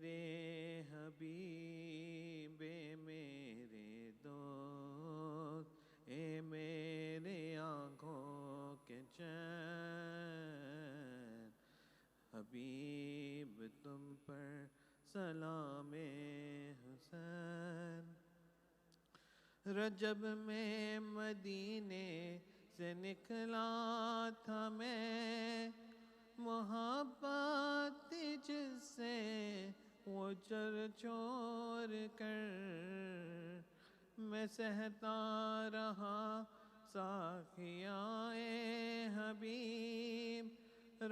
मेरे हबीब मेरे दोस्त ए मेरे आँखों के चैन हबीब तुम पर सलाम हुसैन। रजब में मदीने से निकला था मैं मोहब्बत जिससे वो चर छोड़ कर मैं सहता रहा साखियाए हबीब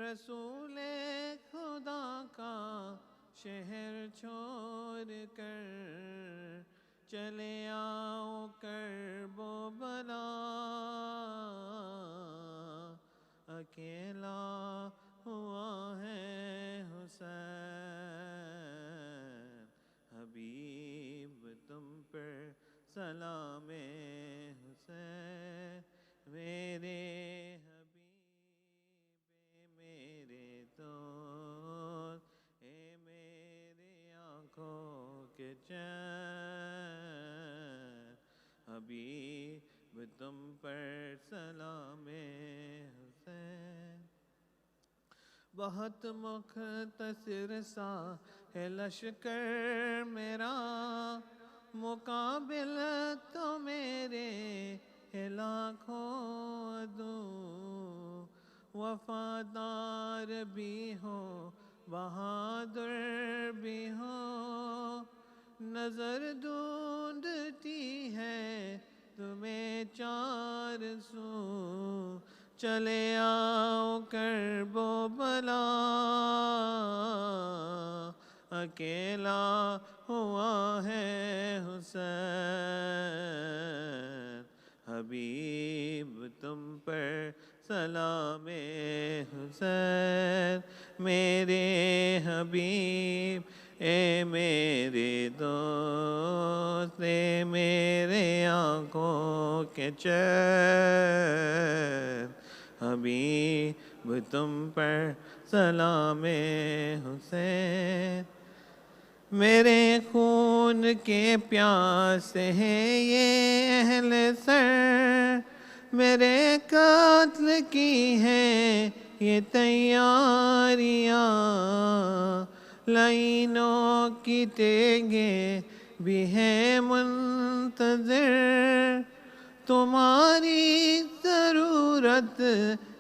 रसूले खुदा का शहर छोड़ कर चले आओ करबो बला अकेला हुआ है हुसैन हबीब तुम पर सलाम हुसैन। मेरे हबीब मेरे दोस्त ए मेरे आँखों के चैन हबीब तुम पर सलाम हुसैन। बहुत मुख्तसर सा है लश्कर मेरा मुकाबिल तो मेरे है लाखों अदू वफादार भी हो बहादुर भी हो नजर ढूंढती है तुम्हें चार सू चले आओ करबो बला अकेला हुआ है हुसैन हबीब तुम पर सलाम हुसैन। मेरे हबीब ए मेरे दोस्त ए मेरे आँखों के चैन हबीब तुम पर सलाम हुसैन। मेरे खून के प्यास है ये अहले सर मेरे कात्ल की है ये तैयारियाँ लाइनों की तेगे भी है मुंतज़िर तुम्हारी ज़रूरत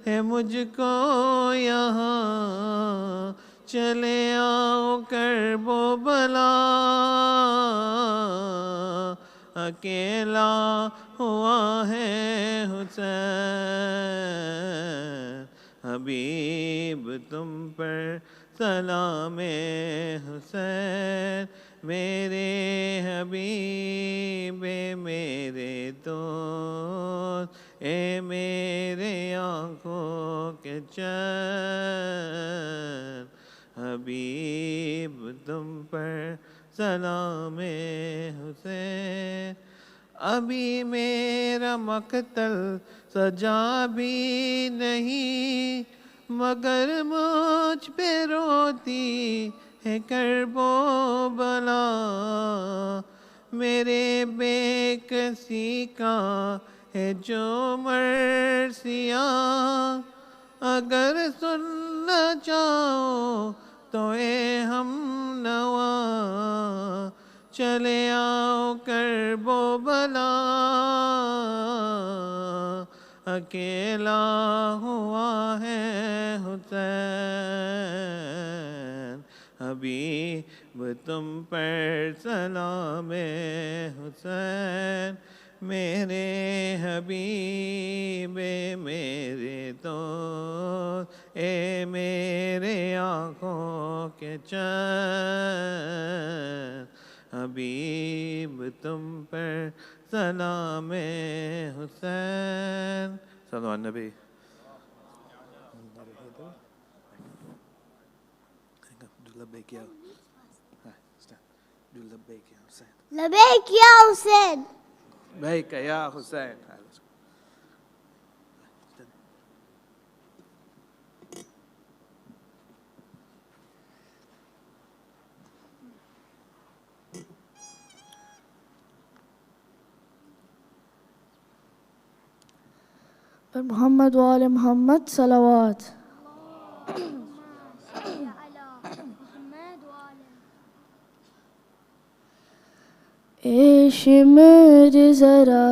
है मुझको यहाँ चले आओ करबो बला अकेला हुआ है हुसैन हबीब तुम पर सलाम हुसैन। मेरे हबीब मेरे दोस्त ए मेरे आँखों के चैन हबीब तुम पर सलाम हुसैन। अभी मेरा मक़तल सजा भी नहीं मगर मुझ पे रोती है करबो बला मेरे बेकसी का है जो मर्सिया अगर सुनना चाहो तो ए हम नवा चले आओ करबो बला अकेला हुआ है हुसैन हबीब तुम पर सलाम हुसैन। मेरे हबीब मेरे दोस्त ए मेरे आँखों के चैन हबीब तुम पर सलाम हुसैन। सल्लल्लाहु अलैहि नबी لبيك يا لبيك يا حسين لبيك يا حسين لبيك يا حسين. Muhammad wa ali Muhammad salawat. ए शिमर जरा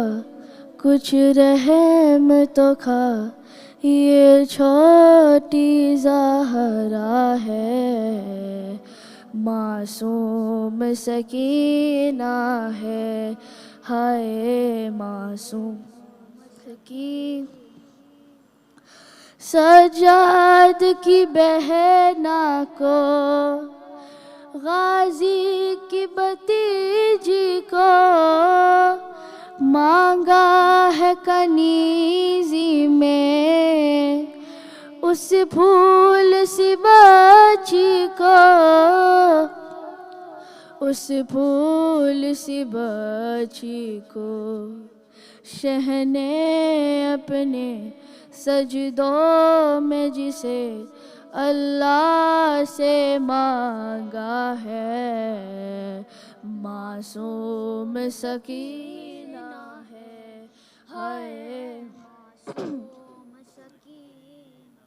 कुछ रहम तो खा, ये छोटी ज़हरा है, मासूम सकीना है, हाय मासूम सकीना। सजाद की बहना को, गाजी की भतीजी को, मांगा है कनीजी में, उस फूल सी बच्ची को, उस फूल सी बच्ची को, शहने अपने सजदों में जिसे अल्लाह से मांगा है, मासूम सकीना है, हाय मासूम सकीना।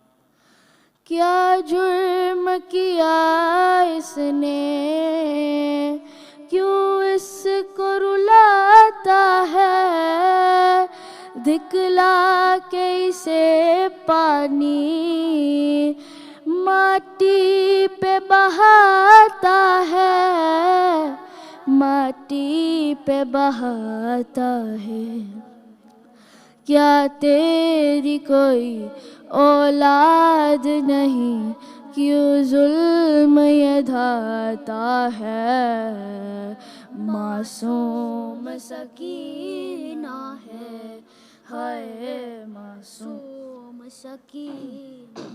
क्या जुर्म किया इसने, क्यों इसको रुलाता है, दिखला के इसे पानी माटी पे बहाता है, माटी पे बहाता है। क्या तेरी कोई औलाद नहीं, क्यों जुल्म ये ढाता है, मासूम सकीना है, हाय मासूम सकीना।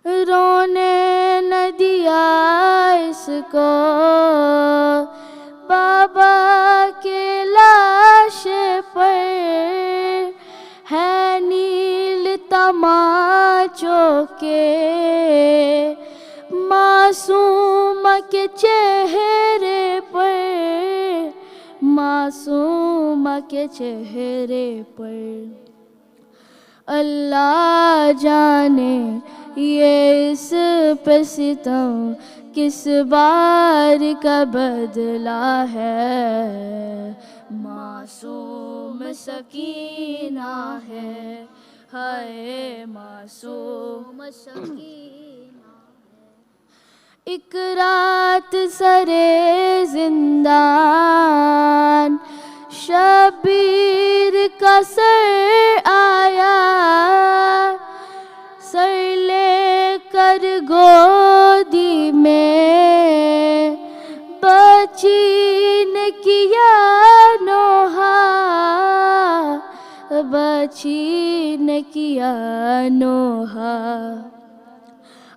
रोने न दिया इसको बाबा के लाश पर, है नील तमाचों के मासूम के चेहरे पर, मासूम के चेहरे पर। अल्लाह जाने ये इस पे सितम किस बार का बदला है, मासूम सकीना है, हाय मासूम सकीना है। एक रात सरे जिंदान शबीर का सर आया, सर लेकर गोदी में बच्ची ने किया नोहा, बच्ची ने किया नोहा।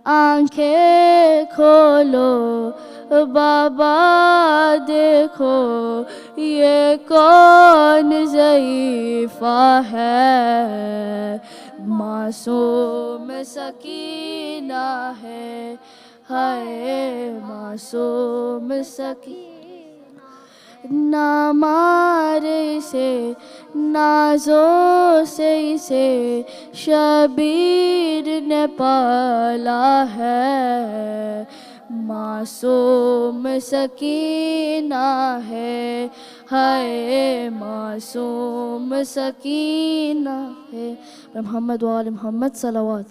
आंखें खोलो बाबा देखो, ये कौन ज़ईफ़ा है, मासूम सकीना है, हाय मासूम सकीना। ना मार इसे नाज़ों से इसे शबीर ने पाला है, मासूम सकीना है, हाय मासूम सकीना है। मोहम्मद व आले मोहम्मद सलावत।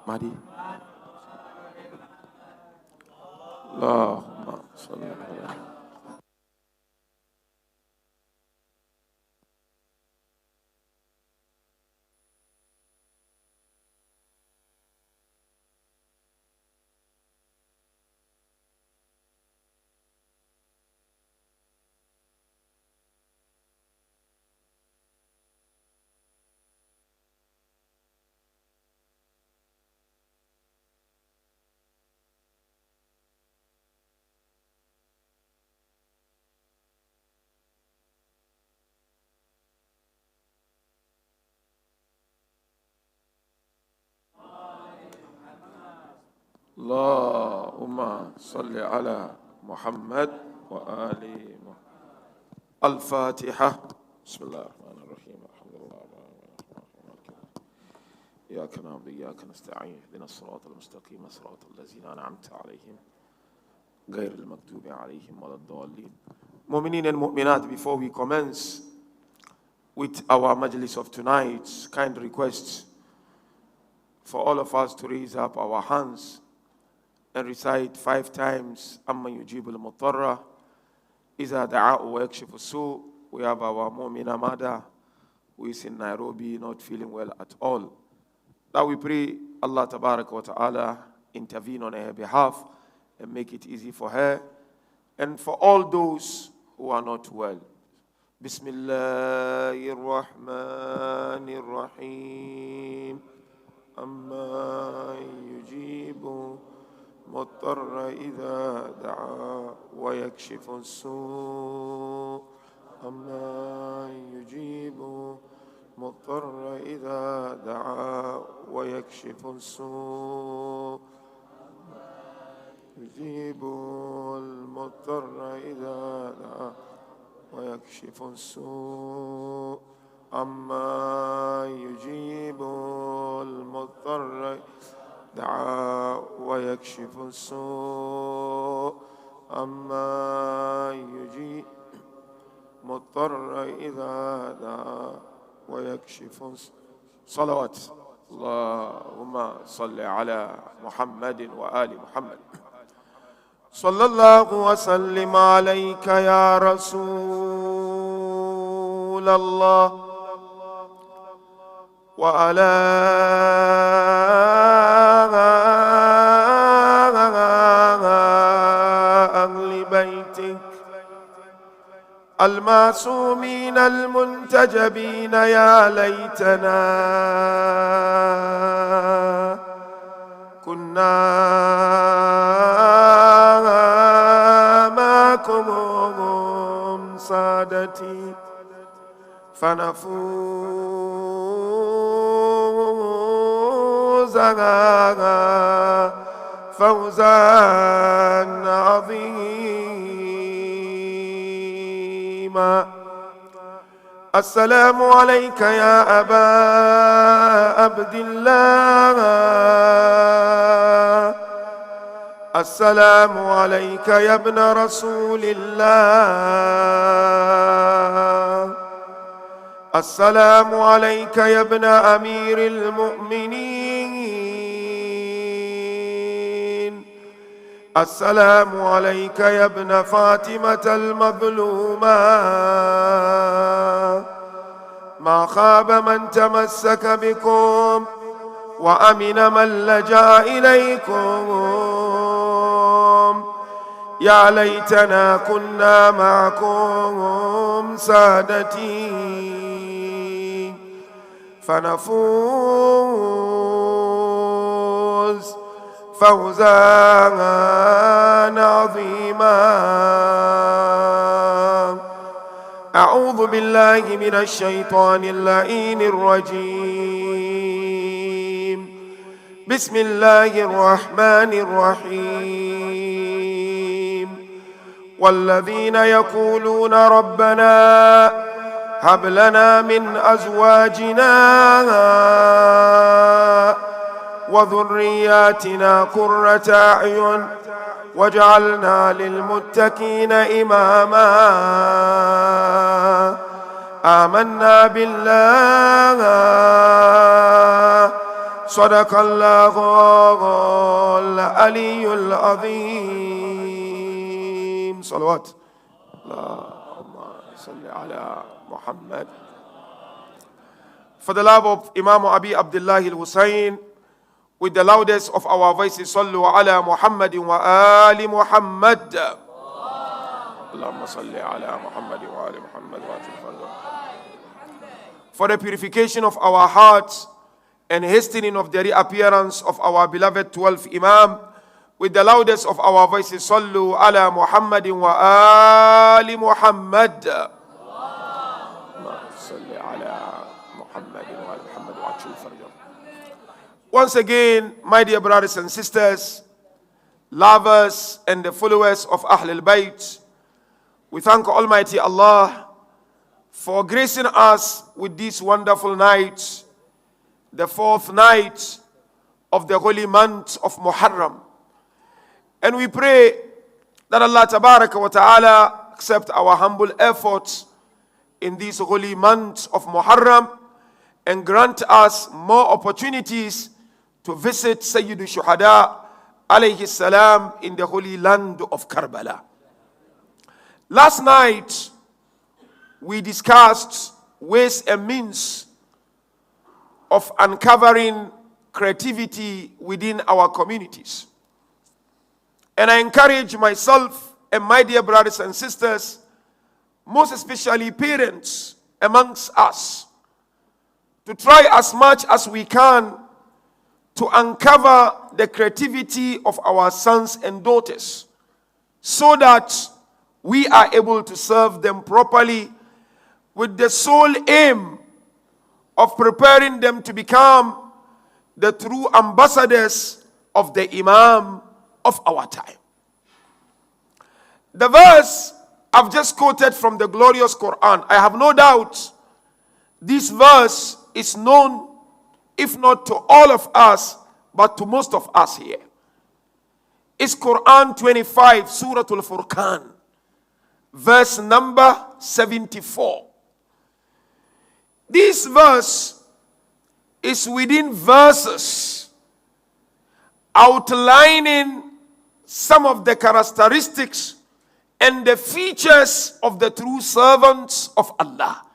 Mahdi. Allahumma salli ala. اللهم صل على محمد وآل محمد. الفاتحة. بسم الله الرحمن الرحيم. الحمد لله إياك نعبد وإياك نستعين اهدنا الصراط المستقيم صراط الذين أنعمت عليهم غير المغضوب عليهم ولا الضالين. Mu'minin and mu'minat, before we commence with our majlis of tonight, kind request for all of us to raise up our hands and recite 5 times Amma Yujibul Mutarra Iza Da'a'u wa Yakshifu Su. We have our Mu'mina mother who is in Nairobi, not feeling well at all. Now we pray Allah Tabaraka wa Ta'ala intervene on her behalf and make it easy for her and for all those who are not well. Bismillahir Rahmanir Rahim. Amma yujibu مضطر إذا دعا ويكشف السوء. أما يجيب مضطر إذا دعا ويكشف السوء. يجيب المضطر إذا دعا ويكشف السوء. أما يجيب المضطر دعا ويكشف السوء. أما يجيب مضطر إذا دعا ويكشف السوء. صلوات. اللهم صل على محمد وآل محمد. صلى الله وسلم عليك يا رسول الله وعلى أهل بيتك المعصومين المنتجبين. يا ليتنا كنا معكم سادتي فنفوز فوزا عظيما. السلام عليك يا أبا عبد الله. السلام عليك يا ابن رسول الله. السلام عليك يا ابن أمير المؤمنين. السلام عليك يا ابن فاطمة المظلومة. ما خاب من تمسك بكم وأمن من لجأ إليكم. يا ليتنا كنا معكم سادتي فنفوز فوزا عظيما. أعوذ بالله من الشيطان اللعين الرجيم. بسم الله الرحمن الرحيم. والذين يقولون ربنا هب لنا من أزواجنا وذرياتنا قرة أعين واجعلنا للمتقين إماما. آمنا بالله صدق الله العلي العظيم. صلوات. اللهم صل على Muhammad. For the love of Imam Abi Abdullah al-Husayn, with the loudest of our voices, Sallu ala Muhammadin wa ali Muhammad. Allahumma salli ala Muhammadin wa ali Muhammad. For the purification of our hearts and hastening of the reappearance of our beloved 12th Imam, with the loudest of our voices, Sallu ala Muhammadin wa ali Muhammad. Once again, my dear brothers and sisters, lovers and the followers of Ahlul Bayt, we thank Almighty Allah for gracing us with this wonderful night, the 4th night of the holy month of Muharram. And we pray that Allah Tabaraka wa Ta'ala accept our humble efforts in this holy month of Muharram and grant us more opportunities to visit Sayyidu Shuhada alayhi salam in the holy land of Karbala. Last night, we discussed ways and means of uncovering creativity within our communities. And I encourage myself and my dear brothers and sisters, most especially parents amongst us, to try as much as we can to uncover the creativity of our sons and daughters so that we are able to serve them properly with the sole aim of preparing them to become the true ambassadors of the Imam of our time. The verse I've just quoted from the glorious Quran, I have no doubt this verse is known, if not to all of us, but to most of us here. It's Quran 25, Surah Al-Furqan, verse number 74. This verse is within verses outlining some of the characteristics and the features of the true servants of Allah.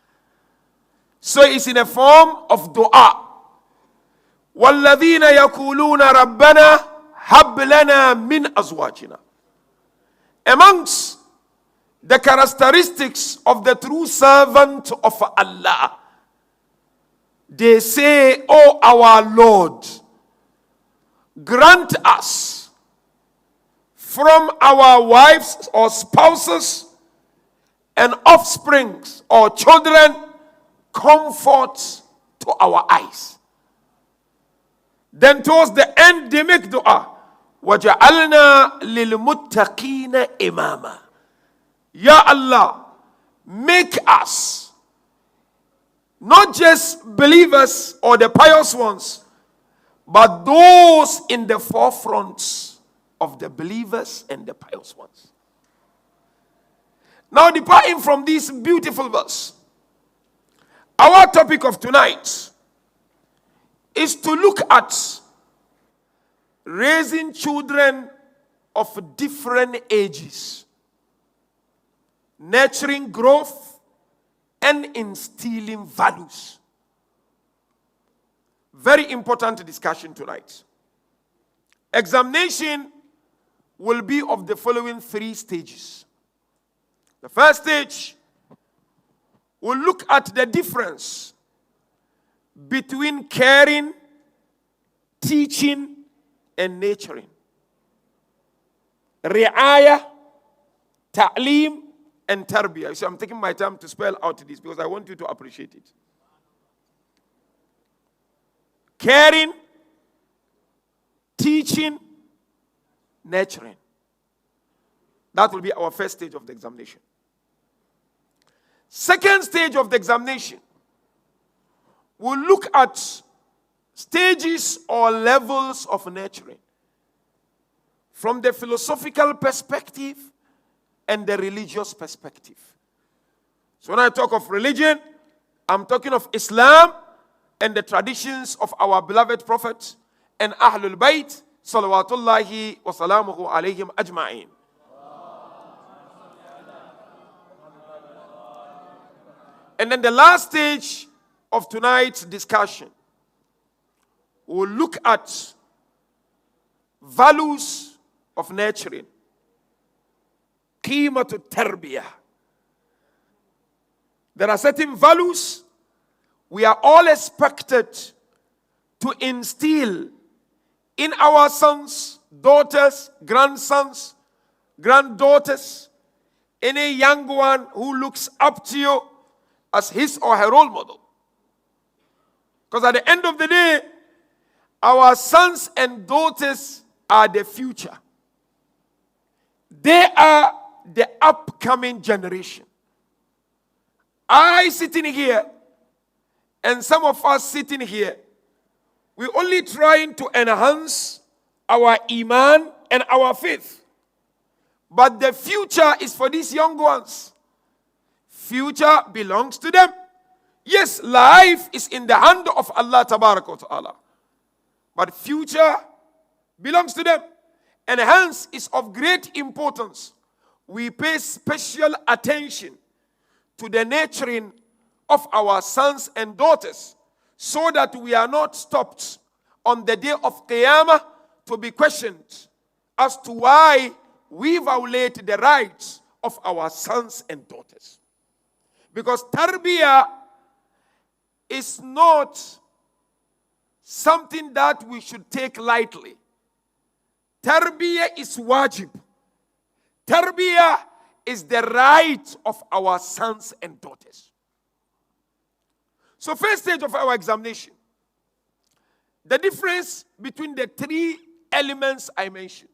So it's in a form of dua. وَالَّذِينَ يَقُولُونَ رَبَّنَا هَبْ لَنَا مِنْ أَزْوَاجِنَا. Amongst the characteristics of the true servant of Allah, they say, "O our Lord, grant us from our wives or spouses and offsprings or children comfort to our eyes." Then towards the end they make dua, وَجَعَلْنَا لِلْمُتَّقِينَ إِمَامًا. Ya Allah, make us not just believers or the pious ones, but those in the forefront of the believers and the pious ones. Now, departing from this beautiful verse, our topic of tonight is to look at raising children of different ages, nurturing growth and instilling values. Very important discussion tonight. Examination will be of the following 3 stages. The first stage, we'll look at the difference between caring, teaching, and nurturing. Ri'ayah, ta'lim, and tarbiyah. So I'm taking my time to spell out this because I want you to appreciate it. Caring, teaching, nurturing. That will be our first stage of the examination. Second stage of the examination, we'll look at stages or levels of nurturing from the philosophical perspective and the religious perspective. So when I talk of religion, I'm talking of Islam and the traditions of our beloved Prophet and Ahlul Bayt, salawatullahi wa salamuhu alayhim ajma'in. And then the last stage of tonight's discussion, we'll look at values of nurturing. Qimatu Tarbiyah. There are certain values we are all expected to instill in our sons, daughters, grandsons, granddaughters, any young one who looks up to you as his or her role model. Because at the end of the day, our sons and daughters are the future. They are the upcoming generation. I sitting here, and some of us sitting here, we're only trying to enhance our iman and our faith. But the future is for these young ones. Future belongs to them. Yes, life is in the hand of Allah Tabaraka wa Ta'ala. But future belongs to them. And hence is of great importance. We pay special attention to the nurturing of our sons and daughters, so that we are not stopped on the day of Qiyamah to be questioned as to why we violate the rights of our sons and daughters. Because Tarbiyah is not something that we should take lightly. Tarbiyah is wajib. Tarbiyah is the right of our sons and daughters. So first stage of our examination, the difference between the three elements I mentioned.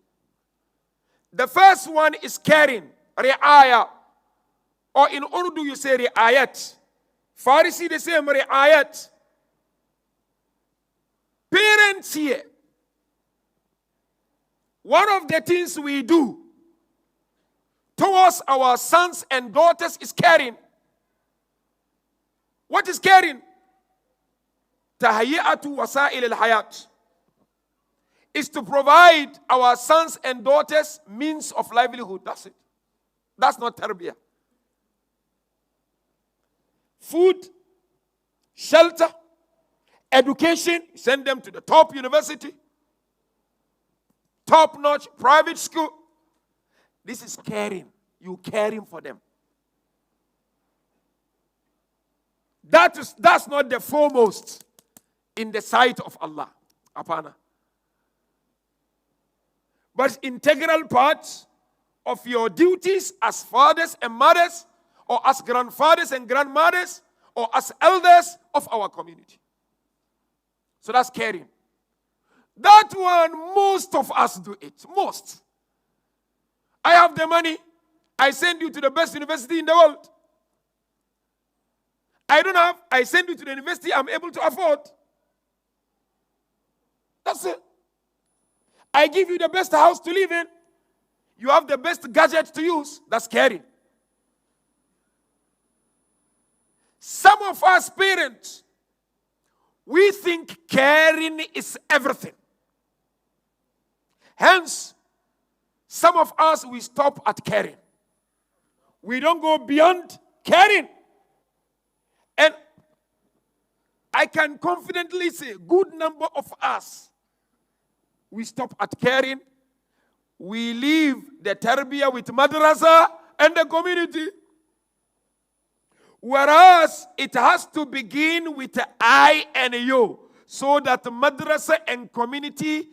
The first one is caring, ri'ayah. Or in Urdu you say ri'ayat. Farisi they say ri'ayat. Parents here, one of the things we do towards our sons and daughters is caring. What is caring? Tahayyatu wasa'il al-hayat. Is to provide our sons and daughters means of livelihood. That's it. That's not tarbiyah. Food, shelter, education, send them to the top university, top-notch private school. This is caring. You caring for them. That's not the foremost in the sight of Allah. Apana. But integral part of your duties as fathers and mothers, or as grandfathers and grandmothers, or as elders of our community. So that's caring. That one, most of us do it. Most. I have the money. I send you to the best university in the world. I don't have. I send you to the university I'm able to afford. That's it. I give you the best house to live in. You have the best gadget to use. That's caring. Some of us parents, we think caring is everything. Hence, some of us, we stop at caring. We don't go beyond caring. And I can confidently say, good number of us, we stop at caring. We leave the tarbiyah with madrasa and the community. Whereas it has to begin with I and you, so that madrasa and community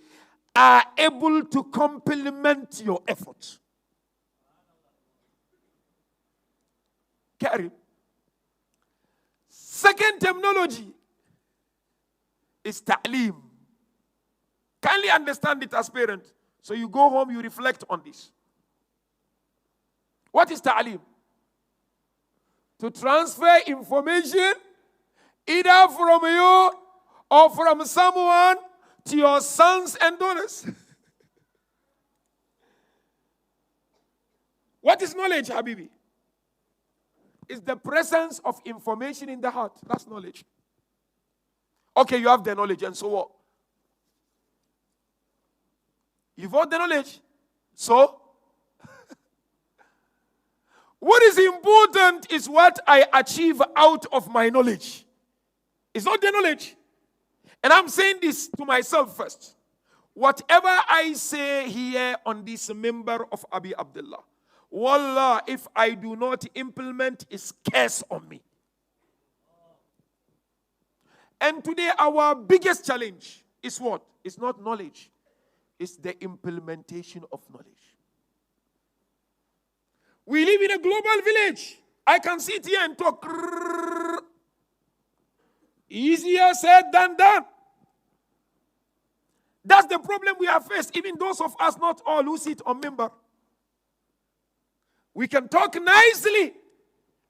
are able to complement your effort. Carry. Second terminology is ta'lim. Kindly understand it as parents. So you go home, you reflect on this. What is ta'lim? To transfer information either from you or from someone to your sons and daughters. What is knowledge, Habibi? It's the presence of information in the heart. That's knowledge. Okay, you have the knowledge, and so what? You've got the knowledge. So, what is important is what I achieve out of my knowledge. It's not the knowledge. And I'm saying this to myself first. Whatever I say here on this member of Abi Abdullah, wallah, if I do not implement, it's curse on me. And today our biggest challenge is what? It's not knowledge. It's the implementation of knowledge. We live in a global village. I can sit here and talk. Easier said than done. That's the problem we have faced. Even those of us, not all, who sit on member. We can talk nicely.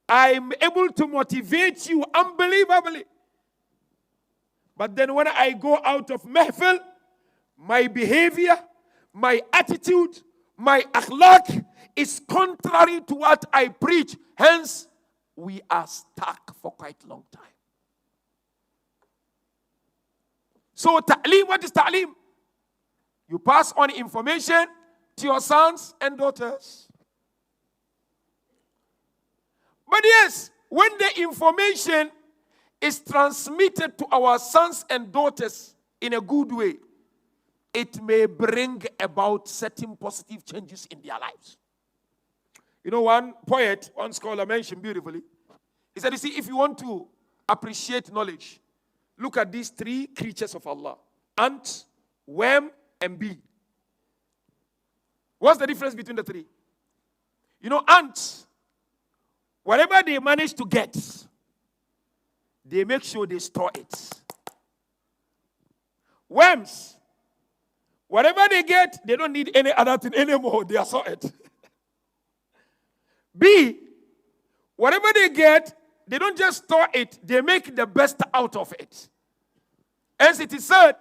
I'm able to motivate you unbelievably. But then when I go out of Mehfil, my behavior, my attitude, my akhlaq is contrary to what I preach. Hence, we are stuck for quite a long time. So, ta'lim, what is ta'lim? You pass on information to your sons and daughters. But yes, when the information is transmitted to our sons and daughters in a good way, it may bring about certain positive changes in their lives. You know, one poet, one scholar mentioned beautifully, he said, you see, if you want to appreciate knowledge, look at these three creatures of Allah: ant, worm, and bee. What's the difference between the three? You know, ants, whatever they manage to get, they make sure they store it. Worms, whatever they get, they don't need any other thing anymore. They are sorted. B, whatever they get, they don't just store it. They make the best out of it. As it is said,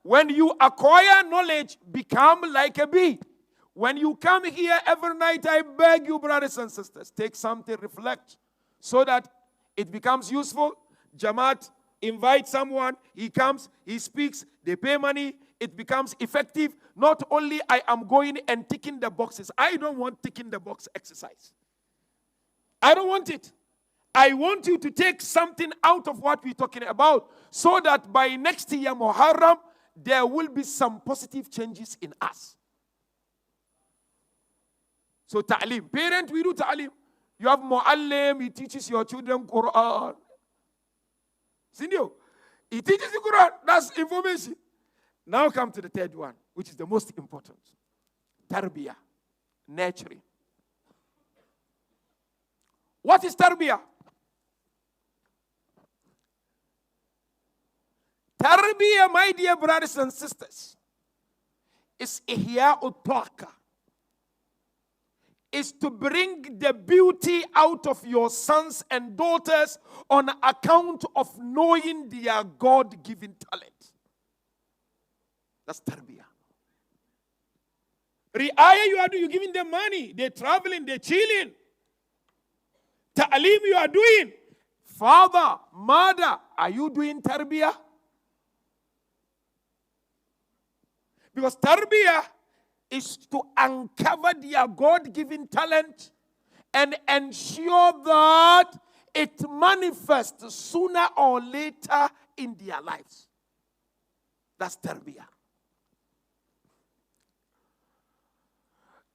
when you acquire knowledge, become like a bee. When you come here every night, I beg you, brothers and sisters, take something, reflect, so that it becomes useful. Jamaat, invite someone, he comes, he speaks, they pay money, it becomes effective. Not only I am going and ticking the boxes. I don't want ticking the box exercise. I don't want it. I want you to take something out of what we're talking about, so that by next year, Muharram, there will be some positive changes in us. So ta'lim. Parent, we do ta'lim. You have mu'allim, he teaches your children Quran. Sindio, he teaches the Quran. That's information. Now come to the third one, which is the most important. Tarbiyah, nurturing. What is tarbiyah? Tarbiyah, my dear brothers and sisters, is ihya'ut taqa. Is to bring the beauty out of your sons and daughters on account of knowing their God-given talent. That's tarbiyah. Ri'ayah, you are doing, you're giving them money. They're traveling, they're chilling. Ta'aleem, you are doing. Father, mother, are you doing tarbiyah? Because tarbiyah is to uncover their God-given talent and ensure that it manifests sooner or later in their lives. That's tarbiyah.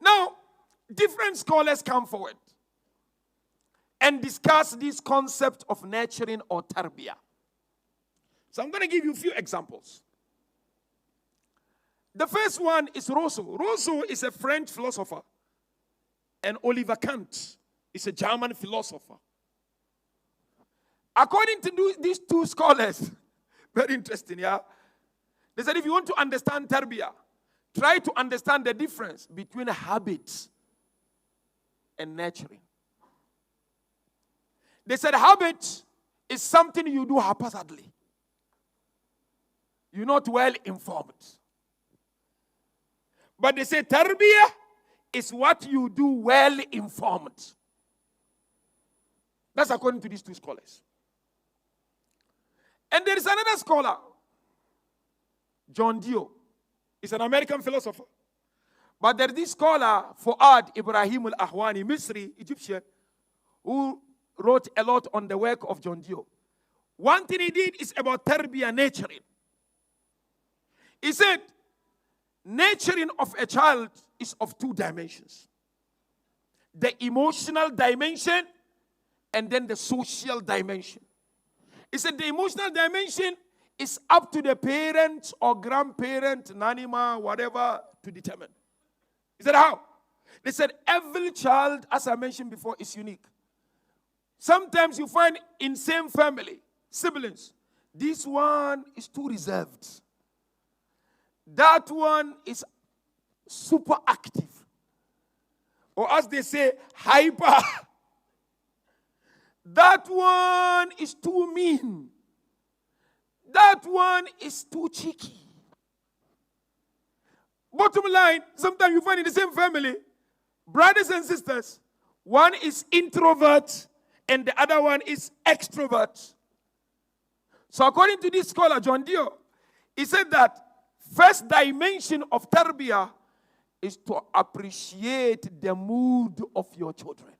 Now, different scholars come forward and discuss this concept of nurturing or tarbiyah. So I'm going to give you a few examples. The first one is Rousseau. Rousseau is a French philosopher. And Oliver Kant is a German philosopher. According to these two scholars, very interesting, yeah? They said if you want to understand tarbiyah, try to understand the difference between habits and nurturing. They said habit is something you do haphazardly. You're not well informed. But they say tarbiyah is what you do well informed. That's according to these two scholars. And there is another scholar, John Dio. He's an American philosopher. But there is this scholar, Fuad Ibrahim al-Ahwani, Misri, Egyptian, who wrote a lot on the work of John Dio. One thing he did is about Tarbiyah, nurturing. He said, nurturing of a child is of two dimensions. The emotional dimension and then the social dimension. He said the emotional dimension is up to the parent or grandparent, nanima, whatever, to determine. He said how? They said every child, as I mentioned before, is unique. Sometimes you find in same family, siblings, this one is too reserved. That one is super active. Or as they say, hyper. That one is too mean. That one is too cheeky. Bottom line, sometimes you find in the same family, brothers and sisters, one is introvert and the other one is extrovert. So according to this scholar, John Dio, he said that first dimension of Tarbiyah is to appreciate the mood of your children.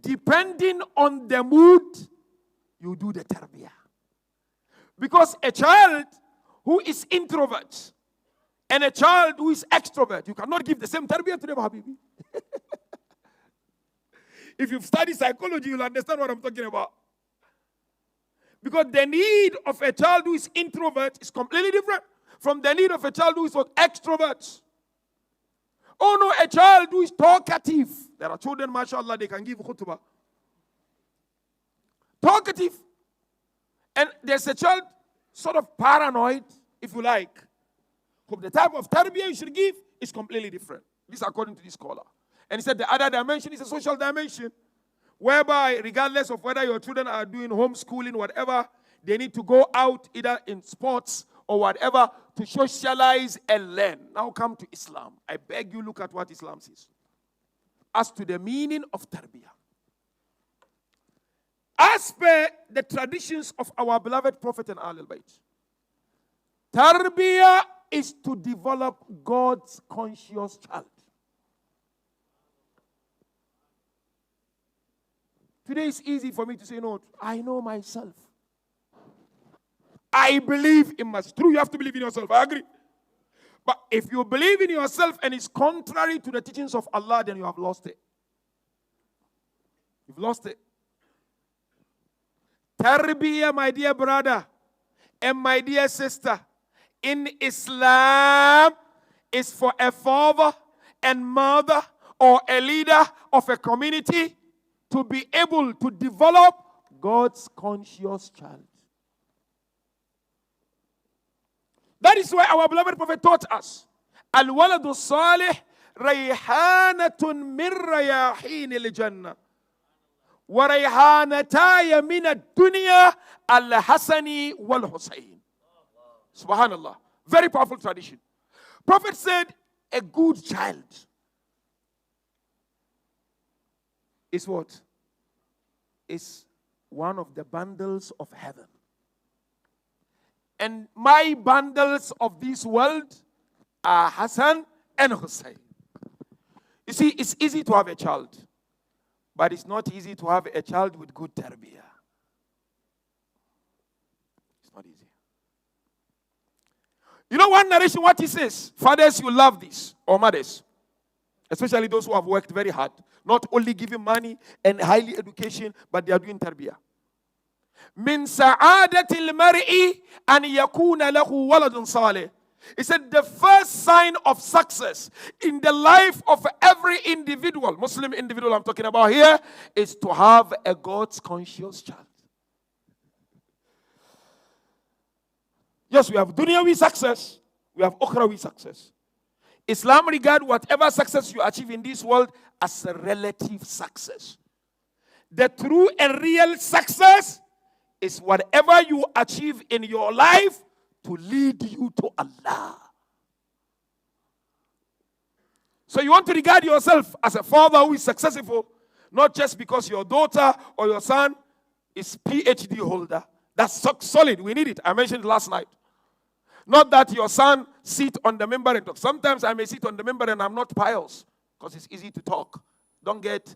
Depending on the mood, you do the Tarbiyah. Because a child who is introvert and a child who is extrovert, you cannot give the same Tarbiyah to them, Habibi. If you've studied psychology, you'll understand what I'm talking about. Because the need of a child who is introvert is completely different from the need of a child who is what? Extrovert. Oh no, a child who is talkative. There are children, mashallah, they can give khutbah. Talkative. And there's a child sort of paranoid, if you like. The type of tarbiyah you should give is completely different. This according to this scholar. And he said the other dimension is a social dimension, whereby regardless of whether your children are doing homeschooling, whatever, they need to go out either in sports or whatever to socialize and learn. Now come to Islam. I beg you, look at what Islam says. As to the meaning of Tarbiyah. As per the traditions of our beloved Prophet and Ahlul Bayt, Tarbiyah is to develop God's conscious child. Today it's easy for me to say, no, I know myself. I believe in myself. It's true, you have to believe in yourself. I agree. But if you believe in yourself and it's contrary to the teachings of Allah, then you have lost it. You've lost it. Tarbiyah, my dear brother and my dear sister, in Islam is for a father and mother or a leader of a community to be able to develop God's conscious child. That is why our beloved Prophet taught us, Al-waladu salih rayhanatun min rayahin al-jannah wa rayhanataya min ad-dunya al-hasani wal-husayn. Subhanallah. Very powerful tradition. Prophet said, a good child is what? Is one of the bundles of heaven. And my bundles of this world are Hassan and Hussein. You see, it's easy to have a child, but it's not easy to have a child with good tarbiyah. It's not easy. You know one narration, what he says? Fathers, you love this, or mothers, especially those who have worked very hard, not only giving money and highly education, but they are doing tarbiyah. Min sa'adatil mar'i an yakuna lahu waladun salih. He said the first sign of success in the life of every individual, Muslim individual I'm talking about here, is to have a God's conscious child. Yes, we have dunyawi success, we have ukhrawi success. Islam regards whatever success you achieve in this world as a relative success. The true and real success is whatever you achieve in your life to lead you to Allah. So you want to regard yourself as a father who is successful, not just because your daughter or your son is PhD holder. That's so solid. We need it. I mentioned it last night. Not that your son sit on the member and talk. Sometimes I may sit on the member and I'm not pious because it's easy to talk. Don't get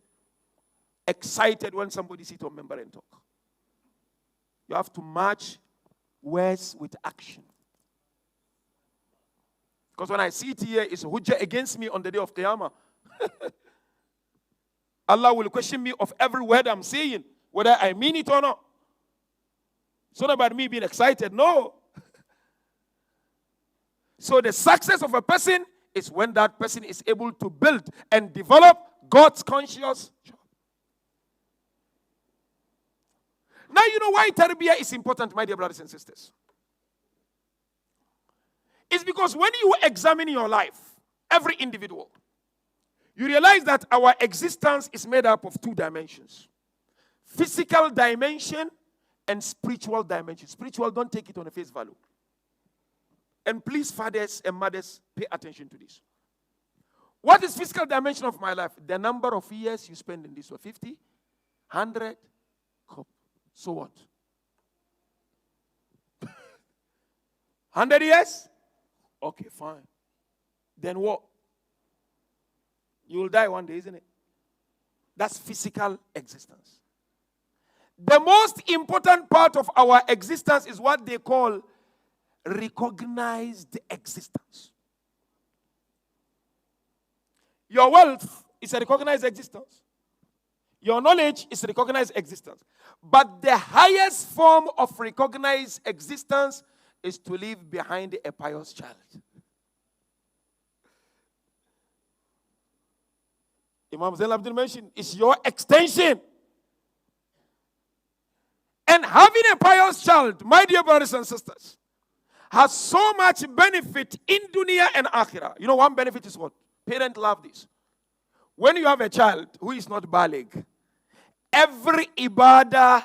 excited when somebody sits on member and talk. You have to match words with action. Because when I sit here, it's hujjah against me on the day of Qiyamah. Allah will question me of every word I'm saying, whether I mean it or not. It's not about me being excited, no. So the success of a person is when that person is able to build and develop God's conscious job. Now you know why Tarbiyah is important, my dear brothers and sisters. It's because when you examine your life, every individual, you realize that our existence is made up of two dimensions. Physical dimension and spiritual dimension. Spiritual, don't take it on a face value. And please, fathers and mothers, pay attention to this. What is physical dimension of my life? The number of years you spend in this world. 50, 100, so what? 100 years? Okay, fine. Then what? You will die one day, isn't it? That's physical existence. The most important part of our existence is what they call recognized existence. Your wealth is a recognized existence. Your knowledge is a recognized existence. But the highest form of recognized existence is to leave behind a pious child. Imam Zain Abdul mentioned, it's your extension. And having a pious child, my dear brothers and sisters, has so much benefit in dunya and akhirah. You know, one benefit is what? Parents love this. When you have a child who is not baligh, every ibadah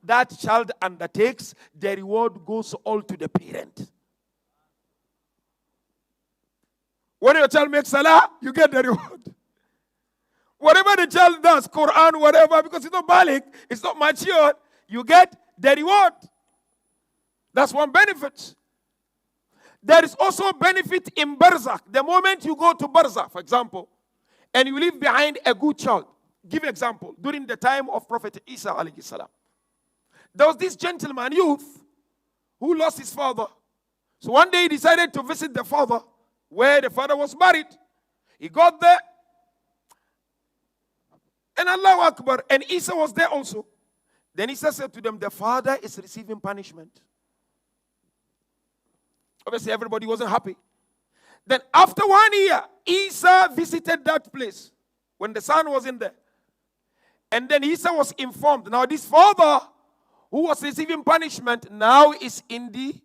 that child undertakes, the reward goes all to the parent. When your child makes salah, you get the reward. Whatever the child does, Quran, whatever, because it's not baligh, it's not mature, you get the reward. That's one benefit. There is also a benefit in barzakh. The moment you go to barzakh, for example, and you leave behind a good child. Give an example. During the time of Prophet Isa alayhi salam, there was this gentleman, youth, who lost his father. So one day he decided to visit the father, where the father was buried. He got there, and Allahu Akbar, and Isa was there also. Then Isa said to them, the father is receiving punishment. Obviously, everybody wasn't happy. Then after 1 year, Isa visited that place when the son was in there. And then Isa was informed. Now this father who was receiving punishment now is in the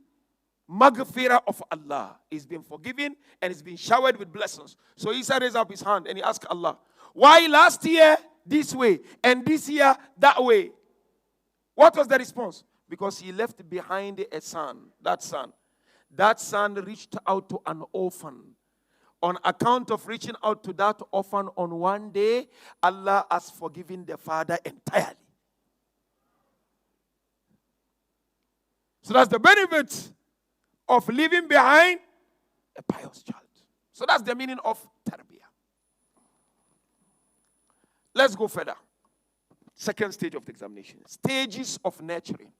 maghfirah of Allah. He's been forgiven and he's been showered with blessings. So Isa raised up his hand and he asked Allah, why last year this way and this year that way? What was the response? Because he left behind a son, that son. That son reached out to an orphan. On account of reaching out to that orphan on one day, Allah has forgiven the father entirely. So that's the benefit of leaving behind a pious child. So that's the meaning of Tarbiyah. Let's go further. Second stage of the examination. Stages of nurturing.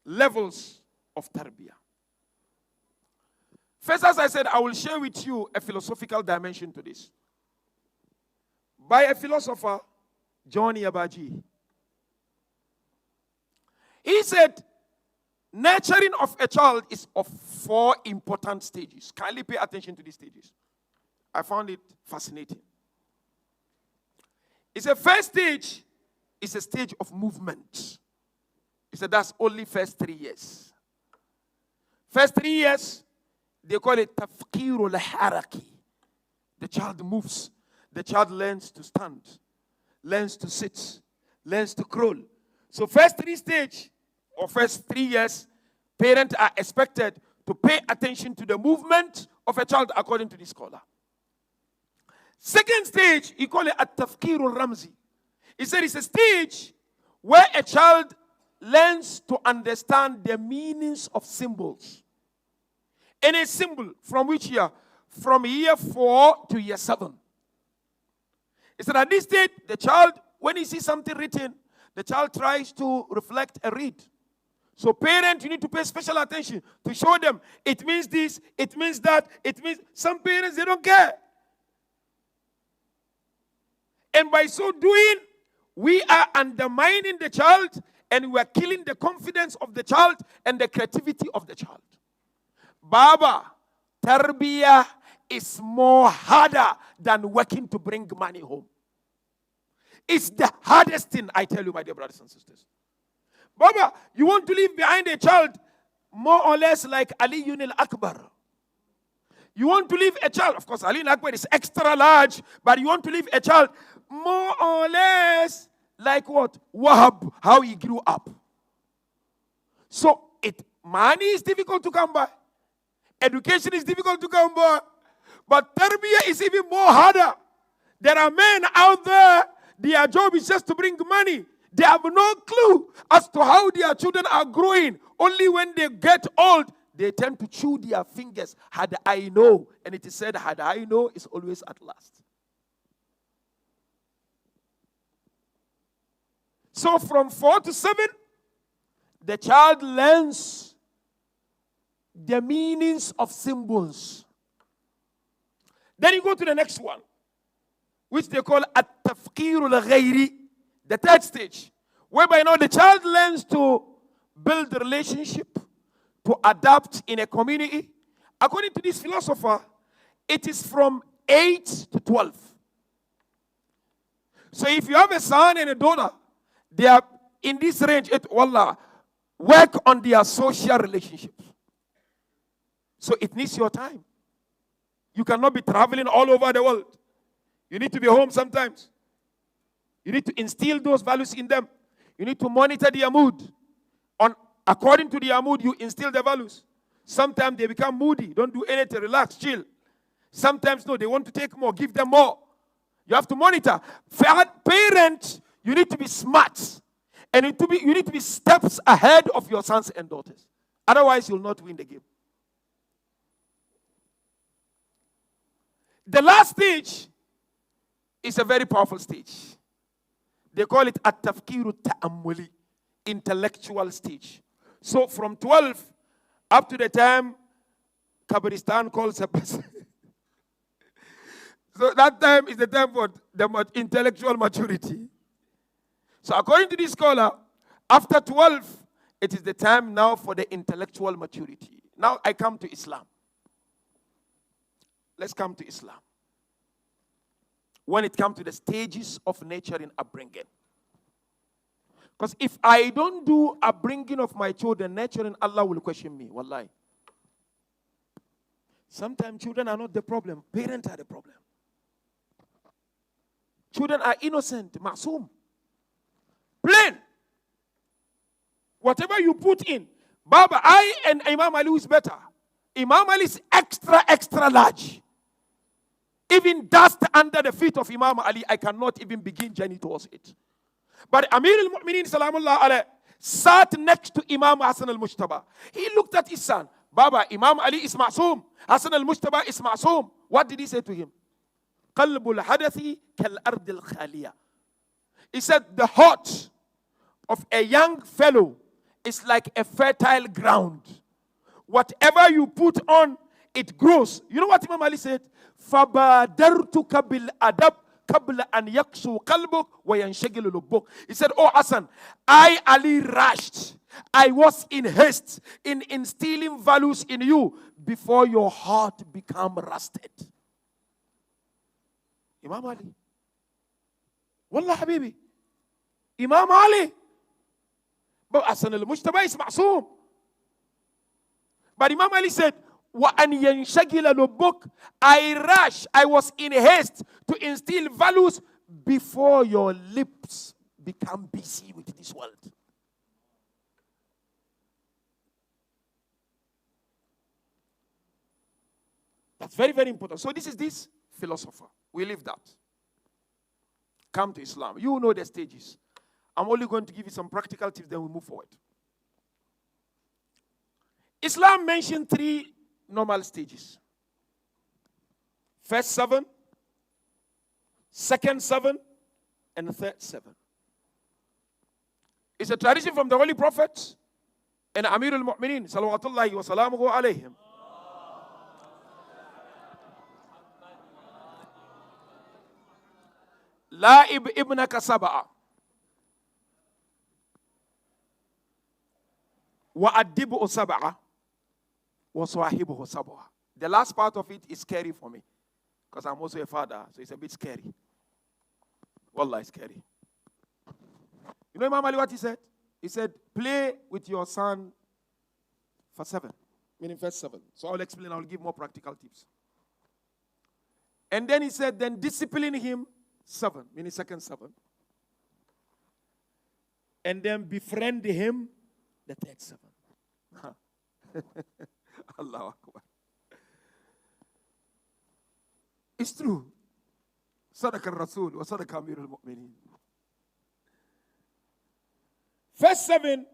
Levels of Tarbiyah. First, as I said, I will share with you a philosophical dimension to this. By a philosopher, John Yabaji. He said, nurturing of a child is of 4 important stages. Kindly pay attention to these stages. I found it fascinating. It's a first stage, it's a stage of movement. He said that's only first 3 years. First 3 years, they call it tafkirul haraki. The child moves. The child learns to stand, learns to sit, learns to crawl. So first 3 stage, or first 3 years, parents are expected to pay attention to the movement of a child according to this scholar. Second stage, he call it at-tafkirul ramzi. He said it's a stage where a child learns to understand the meanings of symbols. Any symbol from which year? From year 4 to year 7. He said at this stage, the child, when he sees something written, the child tries to reflect and read. So parents, you need to pay special attention to show them it means this, it means that, it means... Some parents, they don't care. And by so doing, we are undermining the child and we are killing the confidence of the child and the creativity of the child. Baba, Tarbiyah is more harder than working to bring money home. It's the hardest thing, I tell you, my dear brothers and sisters. Baba, you want to leave behind a child more or less like Ali Yunil Akbar. You want to leave a child, of course, Ali Yunil Akbar is extra large, but you want to leave a child more or less like what? Wahab, how he grew up. So, money is difficult to come by. Education is difficult to come by. But Tarbiyah is even more harder. There are men out there, their job is just to bring money. They have no clue as to how their children are growing. Only when they get old, they tend to chew their fingers. Had I know. And it is said, had I know is always at last. So from 4 to 7, the child learns the meanings of symbols. Then you go to the next one, which they call at-tafkir al-ghayri, the third stage, whereby now the child learns to build a relationship, to adapt in a community. According to this philosopher, it is from 8 to 12. So if you have a son and a daughter, they are in this range, wallah, work on their social relationships. So it needs your time. You cannot be traveling all over the world. You need to be home sometimes. You need to instill those values in them. You need to monitor their mood. According to their mood, you instill the values. Sometimes they become moody. Don't do anything. Relax, chill. Sometimes, no, they want to take more. Give them more. You have to monitor. Parents, you need to be smart. And you need to be steps ahead of your sons and daughters. Otherwise, you'll not win the game. The last stage is a very powerful stage. They call it at-tafkiru ta'ammuli, intellectual stage. So from 12 up to the time Kabristan calls Abbas. So that time is the time for the intellectual maturity. So according to this scholar, after 12, it is the time now for the intellectual maturity. Now I come to Islam. Let's come to Islam. When it comes to the stages of nurturing upbringing. Because if I don't do upbringing of my children, nurturing, Allah will question me. Wallahi. Sometimes children are not the problem. Parents are the problem. Children are innocent, ma'soom. Plain. Whatever you put in. Baba, I and Imam Ali is better. Imam Ali is extra large. Even dust under the feet of Imam Ali, I cannot even begin journey towards it. But Amir al-Mu'mineen Salamullah alayh sat next to Imam Hassan al-Mujtaba. He looked at his son. Baba, Imam Ali is ma'soom. Hassan al-Mujtaba is ma'soom. What did he say to him? Qalbul hadathi kal ardil khaliya. He said, the heart of a young fellow is like a fertile ground. Whatever you put on, it grows. You know what Imam Ali said? فَبَادَرْتُكَ بِالْأَدَبِ قَبْلَ أَنْ يَقْسُوا قَلْبُكَ وَيَنْشَغِلُ لُبُّكَ. He said, oh Hassan, I, Ali, rushed. I was in haste in instilling values in you before your heart become rusted. Imam Ali. Wallah, Habibi. Imam Ali. But Hassan al-Mujtaba is ma'soom. But Imam Ali said, وَأَنْ يَنْشَغِلَ لُبُّكَ. I was in haste to instill values before your lips become busy with this world. That's very, very important. So this is this philosopher. We leave that. Come to Islam. You know the stages. I'm only going to give you some practical tips, then we move forward. Islam mentioned 3 normal stages. First 7, second 7, and the third 7. It's a tradition from the Holy Prophet and Amir al-Mu'mineen, salawatullahi wa salamuhu alayhim. La'ib ibnaka sab'a wa addibu sab'a wa sahibuhu sab'a. The last part of it is scary for me because I'm also a father, so it's a bit scary. Wallah, it's scary. You know Imam Ali what he said? He said, play with your son for 7, meaning first 7. So I'll explain, I'll give more practical tips. And then he said, then discipline him 7, meaning second 7. And then befriend him the third 7. Allahu Akbar. It's true. Sadaq al-Rasul wa sadaq Amir al-Mu'mineen. First 7,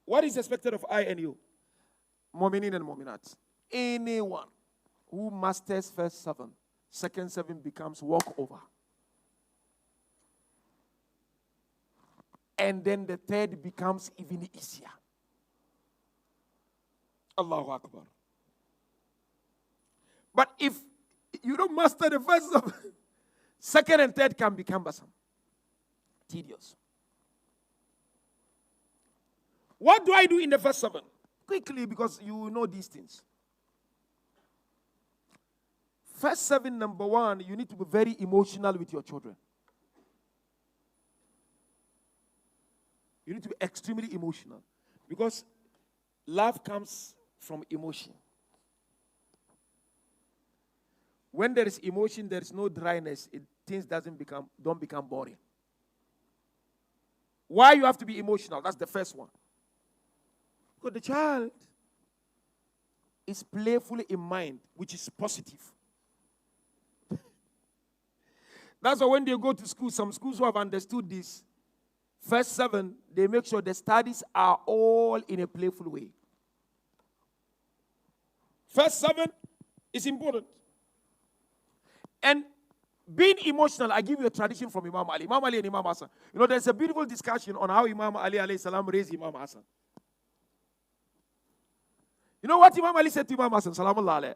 what is expected of I and you? Mu'mineen and Mu'minat. Anyone who masters first 7, second 7 becomes walkover. And then the third becomes even easier. Allahu Akbar. But if you don't master the first 7, second and third can be cumbersome, tedious. What do I do in the first 7? Quickly, because you know these things. First 7, number 1, you need to be very emotional with your children. You need to be extremely emotional. Because love comes from emotion. When there is emotion, there is no dryness. Things don't become boring. Why you have to be emotional? That's the first one. Because the child is playful in mind, which is positive. That's why when they go to school, some schools who have understood this, first 7, they make sure the studies are all in a playful way. First 7 is important. And being emotional, I give you a tradition from Imam Ali. Imam Ali and Imam Hassan. You know, there's a beautiful discussion on how Imam Ali alayhi salam raised Imam Hassan. You know what Imam Ali said to Imam Hassan? Salamullah alayhi.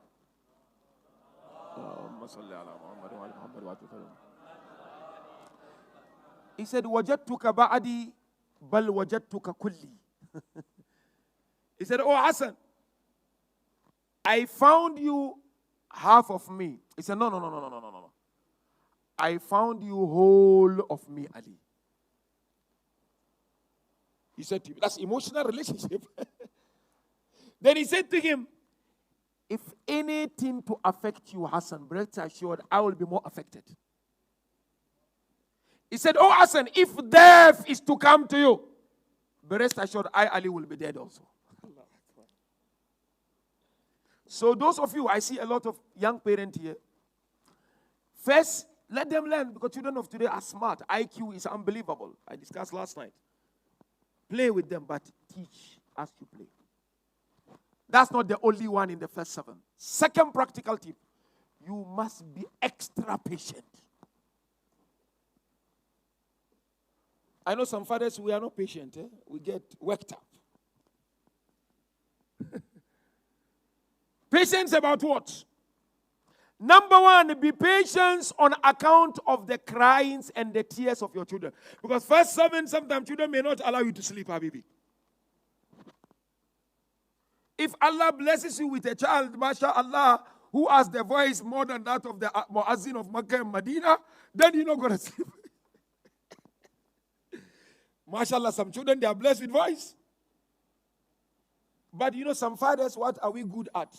He said, wajadtuka ba'adi bal wajadtuka kulli. He said, oh Hassan, I found you half of me. He said, no. I found you whole of me, Ali. He said to him, that's emotional relationship. Then he said to him, if anything to affect you, Hassan, rest assured, I will be more affected. He said, oh Hassan, if death is to come to you, rest assured, I, Ali, will be dead also. So those of you, I see a lot of young parents here. First, let them learn, because children of today are smart. IQ is unbelievable. I discussed last night. Play with them, but teach as you play. That's not the only one in the first 7. Second practical tip, you must be extra patient. I know some fathers, we are not patient. We get worked up. Patience about what? Number 1, be patient on account of the cryings and the tears of your children. Because first 7, sometimes children may not allow you to sleep, Habibi. If Allah blesses you with a child, mashallah, who has the voice more than that of the Muazzin of Makkah and Medina, then you're not going to sleep. Mashallah, some children, they are blessed with voice. But you know, some fathers, what are we good at?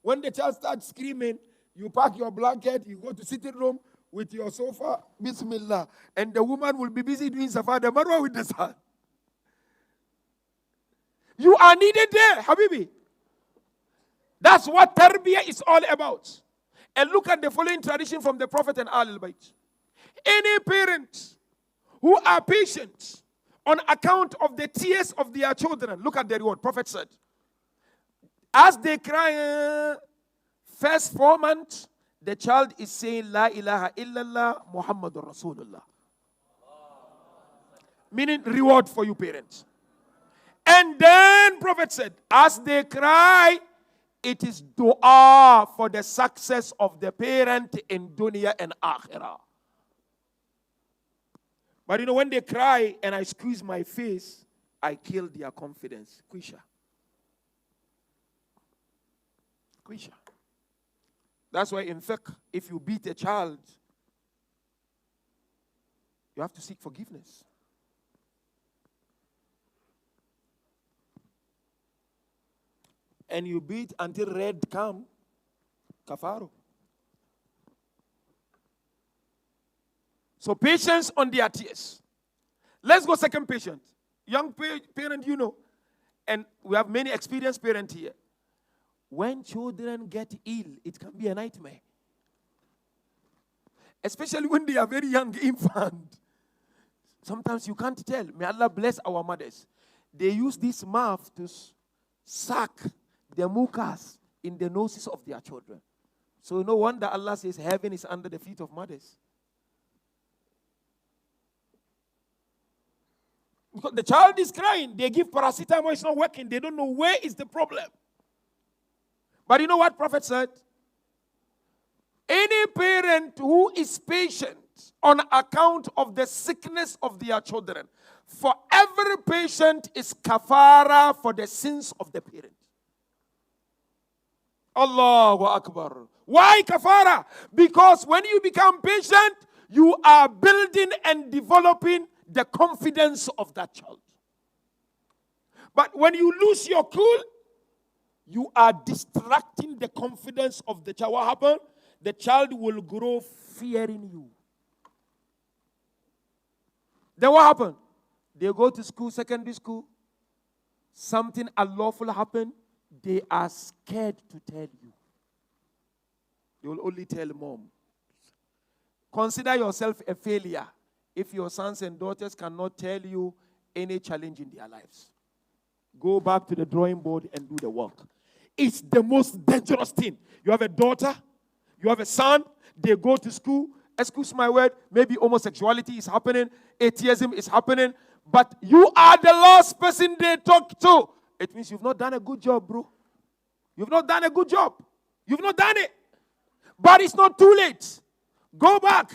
When the child starts screaming, you pack your blanket, you go to sitting room with your sofa, Bismillah, and the woman will be busy doing Safa the Marwa with the son. You are needed there, Habibi. That's what Tarbiyah is all about. And look at the following tradition from the Prophet and Ahlul Bayt. Any parents who are patient on account of the tears of their children. Look at the reward. Prophet said, as they cry, first 4 months, the child is saying, La ilaha illallah, Muhammadur Rasulullah. Meaning reward for you parents. And then Prophet said, as they cry, it is dua for the success of the parent in dunya and akhirah. But when they cry and I squeeze my face, I kill their confidence. Kwisha. That's why in fiqh, if you beat a child, you have to seek forgiveness. And you beat until red come, kafaro. So patience on their tears. Let's go second patient. Young parent, and we have many experienced parents here. When children get ill, it can be a nightmare. Especially when they are very young infant. Sometimes you can't tell. May Allah bless our mothers. They use this mouth to suck the mucus in the noses of their children. So no wonder Allah says heaven is under the feet of mothers. Because the child is crying. They give paracetamol, it's not working. They don't know where is the problem. But you know what Prophet said? Any parent who is patient on account of the sickness of their children, for every patient is kafara for the sins of the parent. Allahu Akbar. Why kafara? Because when you become patient, you are building and developing the confidence of that child. But when you lose your cool, you are distracting the confidence of the child. What happened? The child will grow fearing you. Then what happened? They go to school, secondary school. Something unlawful happened. They are scared to tell you. They will only tell mom. Consider yourself a failure if your sons and daughters cannot tell you any challenge in their lives. Go back to the drawing board and do the work. It's the most dangerous thing. You have a daughter, you have a son, they go to school, excuse my word, maybe homosexuality is happening, atheism is happening, but you are the last person they talk to. It means you've not done a good job, bro. You've not done a good job. You've not done it. But it's not too late. Go back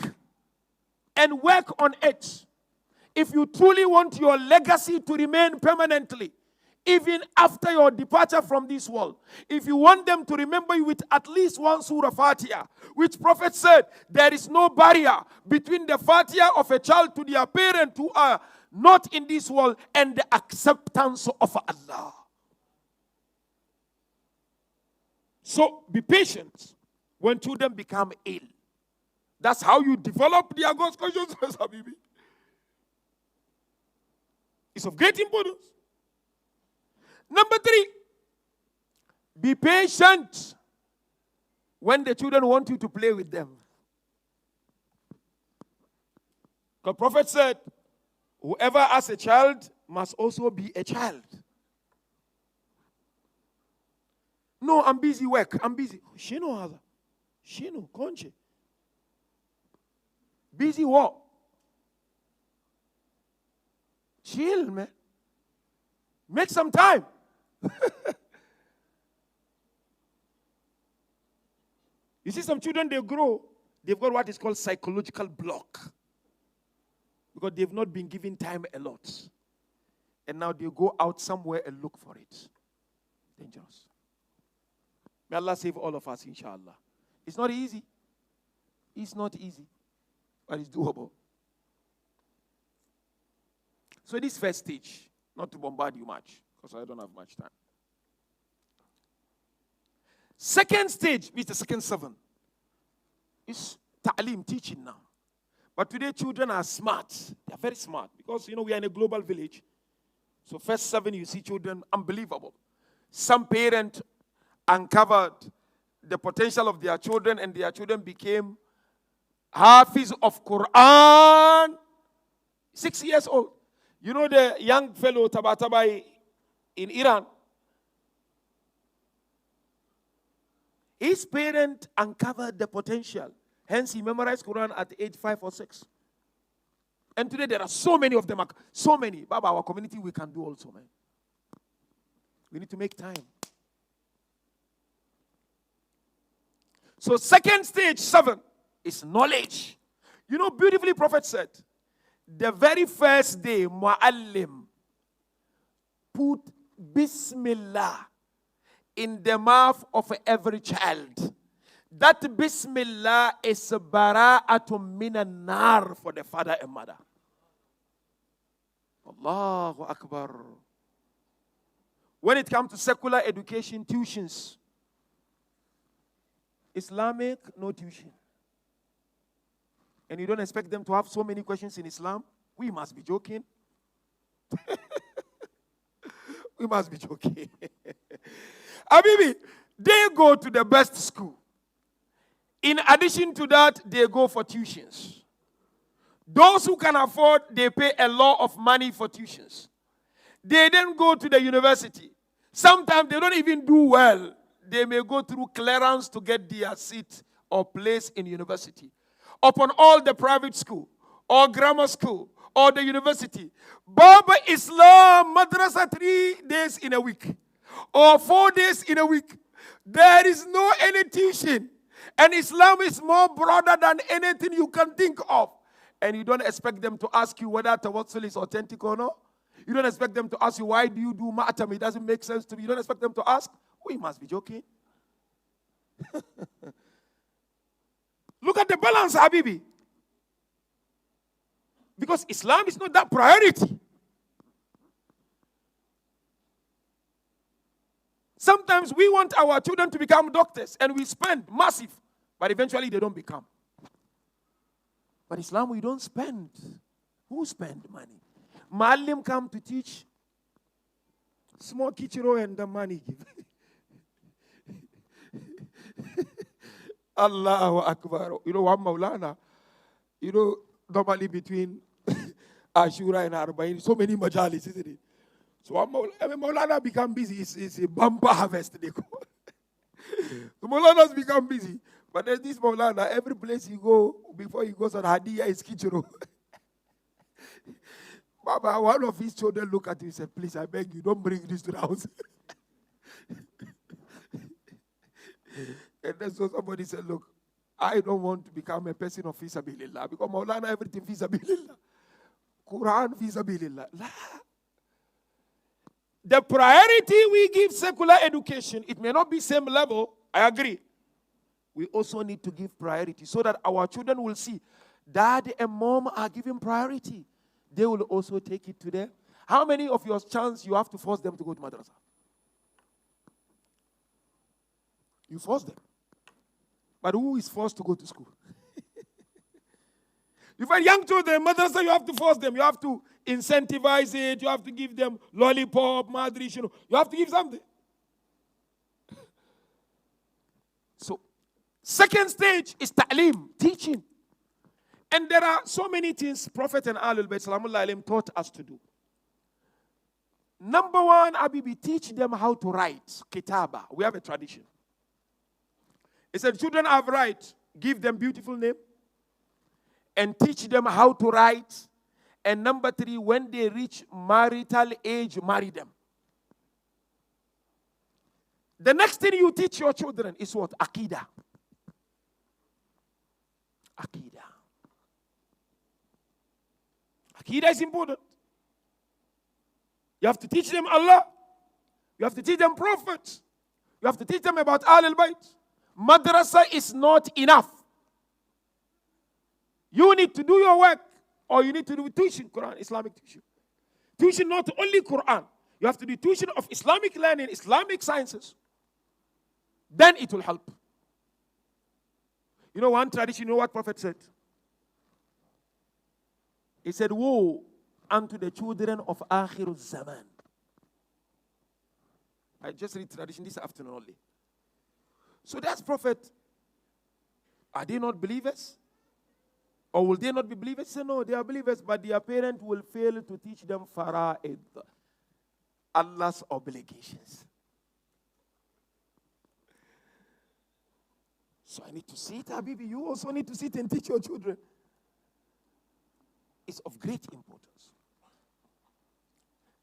and work on it. If you truly want your legacy to remain permanently, even after your departure from this world, if you want them to remember you with at least one Surah Fatiha, which Prophet said, there is no barrier between the Fatiha of a child to their parent who are not in this world and the acceptance of Allah. So be patient when children become ill. That's how you develop their God's consciousness, Habibi. It's of great importance. Number 3, be patient when the children want you to play with them. The Prophet said, whoever has a child must also be a child. No, I'm busy work. I'm busy. Shino haza. Shino, konche. Busy what? Chill, man. Make some time. You see, some children, they grow, they've got what is called psychological block. Because they've not been given time a lot. And now they go out somewhere and look for it. Dangerous. May Allah save all of us, inshallah. It's not easy. It's not easy. But it's doable. So this first stage, not to bombard you much, because I don't have much time. Second stage, which is the second 7, is ta'lim, teaching now. But today children are smart. They are very smart. Because, we are in a global village. So first 7, you see children, unbelievable. Some parent uncovered the potential of their children, and their children became Hafiz of Quran. 6 years old. You know the young fellow Tabatabai in Iran? His parent uncovered the potential. Hence, he memorized Quran at age 5 or 6. And today there are so many of them. So many. Baba, our community, we can do also, man. We need to make time. So second stage, 7, is knowledge. You know, beautifully Prophet said, the very first day, Mu'allim put Bismillah in the mouth of every child. That Bismillah is bara'atun minan nar for the father and mother. Allahu Akbar. When it comes to secular education, tuitions, Islamic, no tuition. And you don't expect them to have so many questions in Islam? We must be joking. We must be joking. Abibi, they go to the best school. In addition to that, they go for tuitions. Those who can afford, they pay a lot of money for tuitions. They then go to the university. Sometimes they don't even do well. They may go through clearance to get their seat or place in university. Upon all the private school, or grammar school, or the university, Baba Islam Madrasa 3 days in a week, or 4 days in a week. There is no any tuition. And Islam is more broader than anything you can think of. And you don't expect them to ask you whether tawassul is authentic or not. You don't expect them to ask you, why do you do ma'atam? It doesn't make sense to me. You don't expect them to ask. We must be joking. Look at the balance, Habibi. Because Islam is not that priority. Sometimes we want our children to become doctors and we spend massive, but eventually they don't become. But Islam, we don't spend. Who spend money? Ma'alim come to teach. Small kichiro and the money give. Allahu Akbar. You know, one Maulana, you know, normally between Ashura and Arba'in, so many majalis, isn't it? So Maulana become busy. It's a bumper harvest, they call it. The Maulanas become busy. But there's this Maulana, every place you go, before he goes on Hadiyah, is Kichiro. Baba, one of his children look at him and said, please, I beg you, don't bring this to the house. And then so somebody said, look, I don't want to become a person of Fisabilillah. Because Maulana, everything Fisabilillah. Quran Fisabilillah. The priority we give secular education, it may not be same level, I agree. We also need to give priority so that our children will see dad and mom are giving priority. They will also take it to them. How many of your chance you have to force them to go to madrasa? You force them. But who is forced to go to school? You find young children, madrasa, you have to force them. You have to incentivize it. You have to give them lollipop, madrish, you have to give something. So, second stage is ta'lim, teaching. And there are so many things Prophet and Ahlul Bayt Salaamullah alayhim taught us to do. Number one, Abibi, teach them how to write, kitaba. We have a tradition. He said, children have right, give them beautiful name, and teach them how to write. And number 3, when they reach marital age, marry them. The next thing you teach your children is what? Aqidah. Aqidah. Aqidah is important. You have to teach them Allah. You have to teach them prophets. You have to teach them about Ahlul Bayt. Madrasa is not enough. You need to do your work, or you need to do tuition, Quran, Islamic tuition. Tuition not only Quran. You have to do tuition of Islamic learning, Islamic sciences. Then it will help. You know one tradition, you know what Prophet said? He said, woe unto the children of Akhirul Zaman. I just read tradition this afternoon only. So that's Prophet. Are they not believers? Or will they not be believers? Say, no, they are believers, but their parent will fail to teach them fara'id, Allah's obligations. So I need to see it, Habibi. You also need to sit and teach your children. It's of great importance.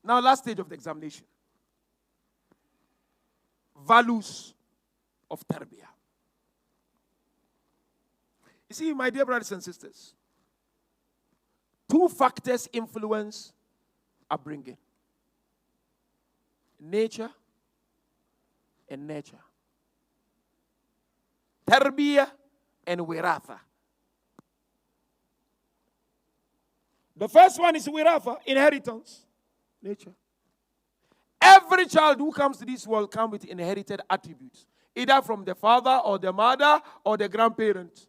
Now, last stage of the examination. Values of Tarbiyah. You see, my dear brothers and sisters, 2 factors influence upbringing. Nature and nurture. Tarbiyah and wiratha. The first one is wiratha, inheritance, nature. Every child who comes to this world comes with inherited attributes, either from the father or the mother or the grandparent.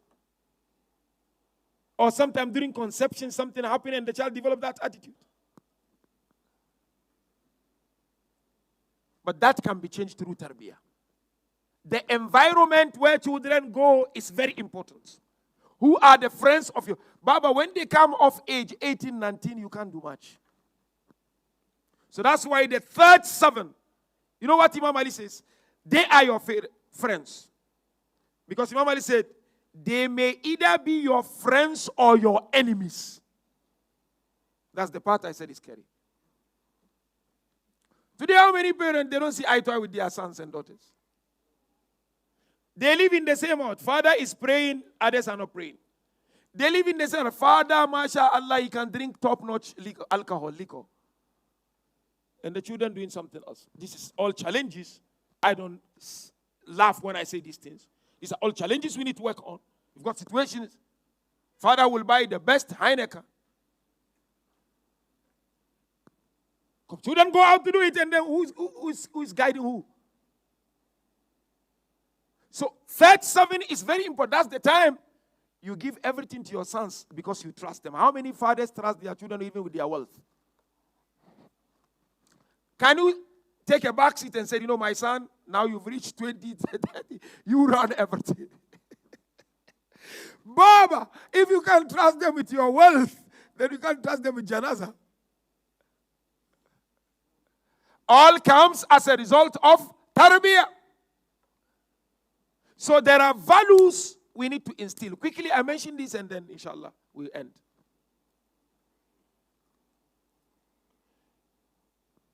Or sometimes during conception, something happened and the child developed that attitude. But that can be changed through tarbiyah. The environment where children go is very important. Who are the friends of you? Baba, when they come of age, 18, 19, you can't do much. So that's why the third 7, you know what Imam Ali says? They are your friends. Because Imam Ali said, they may either be your friends or your enemies. That's the part I said is scary. Today, how many parents, they don't see eye to eye with their sons and daughters? They live in the same house. Father is praying, others are not praying. They live in the same house. Father, mashallah, he can drink top-notch alcohol, liquor. And the children doing something else. This is all challenges. I don't laugh when I say these things. These are all challenges we need to work on. We've got situations. Father will buy the best Heineken. Children go out to do it, and then who's guiding who? So, third 7 is very important. That's the time you give everything to your sons because you trust them. How many fathers trust their children even with their wealth? Can you take a back seat and say, you know, my son, now you've reached 20, 30, you run everything. Baba, if you can't trust them with your wealth, then you can't trust them with janaza. All comes as a result of tarbiyah. So there are values we need to instill. Quickly, I mentioned this and then, inshallah, we'll end.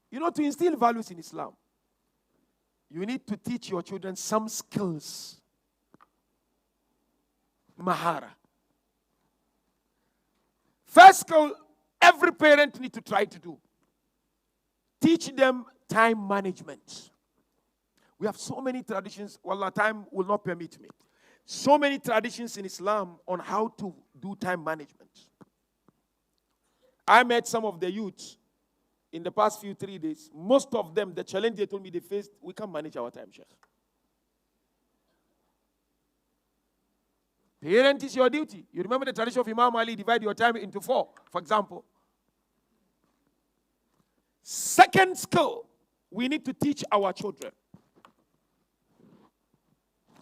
You know, to instill values in Islam, you need to teach your children some skills. Mahara. First skill, every parent needs to try to do. Teach them time management. We have so many traditions. Wallah, time will not permit me. So many traditions in Islam on how to do time management. I met some of the youths in the past 3 days. Most of them, the challenge they told me they faced, we can't manage our time, Sheikh. Parent is your duty. You remember the tradition of Imam Ali, divide your time into 4, for example. Second skill, we need to teach our children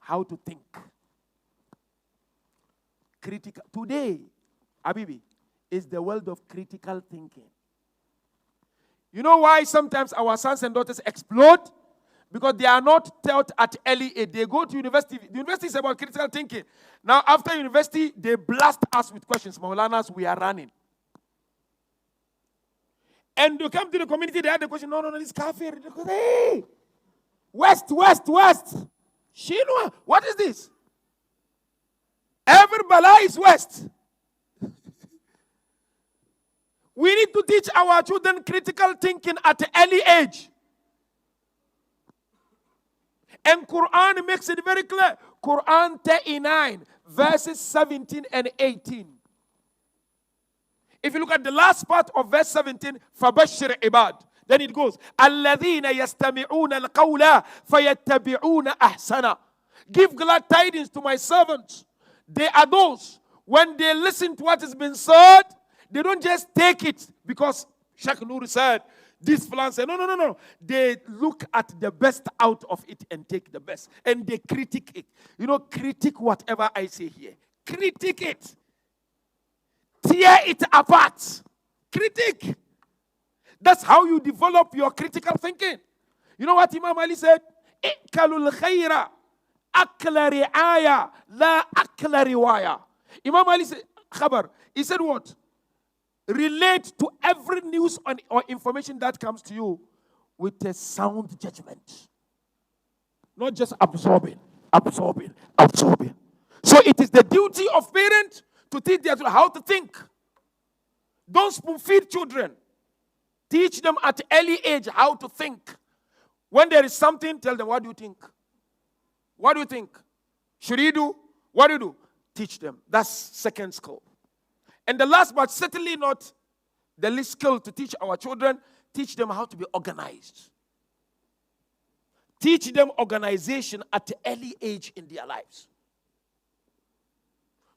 how to think. Critical. Today, Habibi, is the world of critical thinking. You know why sometimes our sons and daughters explode? Because they are not taught at early age. They go to university. The university is about critical thinking. Now, after university, they blast us with questions. Maulanas, we are running. And they come to the community, they have the question, no, this kafir. They go, hey, west. Shinwa, what is this? Every bala is west. We need to teach our children critical thinking at an early age. And Quran makes it very clear. Quran 39, verses 17 and 18. If you look at the last part of verse 17, فَبَشِّرْ عِبَادٍ. Then it goes, الَّذِينَ يَسْتَمِعُونَ الْقَوْلَ فَيَتَّبِعُونَ أَحْسَنَ. Give glad tidings to my servants. They are those, when they listen to what has been said, they don't just take it because Sheikh Nuru said, this plan said, no. They look at the best out of it and take the best. And they critique it. You know, critique whatever I say here. Critique it. tear it apart. Critique. That's how you develop your critical thinking. You know what Imam Ali said? Ikalul khayra akla ri'aya la akla riwaya. Imam Ali said, khabar. He said what? Relate to every news or information that comes to you with a sound judgment. Not just absorbing. So it is the duty of parents to teach their children how to think. Don't spoon feed children. Teach them at early age how to think. When there is something, tell them, what do you think? What do you think? Should you do? What do you do? Teach them. That's second skill. And the last, but certainly not the least skill to teach our children, teach them how to be organized. Teach them organization at an early age in their lives.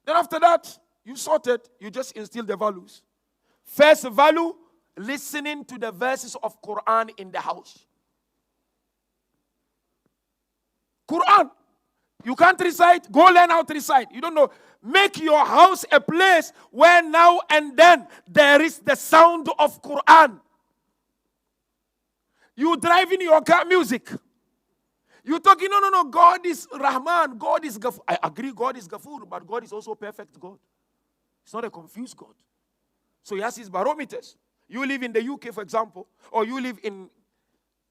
Then after that, you sorted, you just instill the values. First value, listening to the verses of Quran in the house. Quran. You can't recite, go learn how to recite. You don't know. Make your house a place where now and then there is the sound of Quran. You drive in your car, music. You talking, no, God is Rahman, God is Ghafur. I agree, God is Ghafur, but God is also perfect God. It's not a confused God. So he has his barometers. You live in the UK, for example, or you live in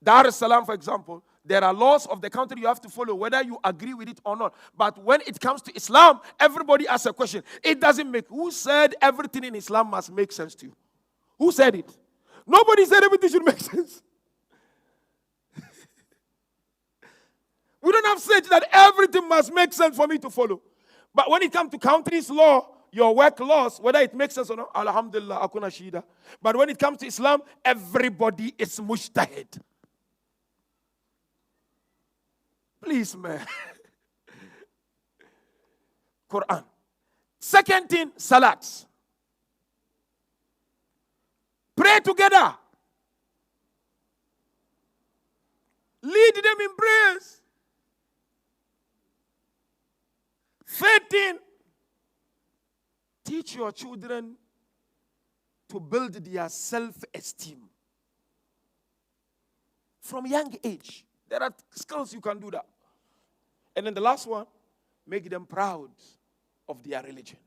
Dar es Salaam, for example. There are laws of the country you have to follow, whether you agree with it or not. But when it comes to Islam, everybody asks a question. It doesn't make. Who said everything in Islam must make sense to you? Who said it? Nobody said everything should make sense. We don't have said that everything must make sense for me to follow. But when it comes to country's law, your work laws, whether it makes sense or not, alhamdulillah, akuna shida. But when it comes to Islam, everybody is mujtahid. Please, man. Quran. Second thing, salat. Pray together. Lead them in prayers. 13. Teach your children to build their self-esteem. From young age. There are skills you can do that. And then the last one, make them proud of their religion.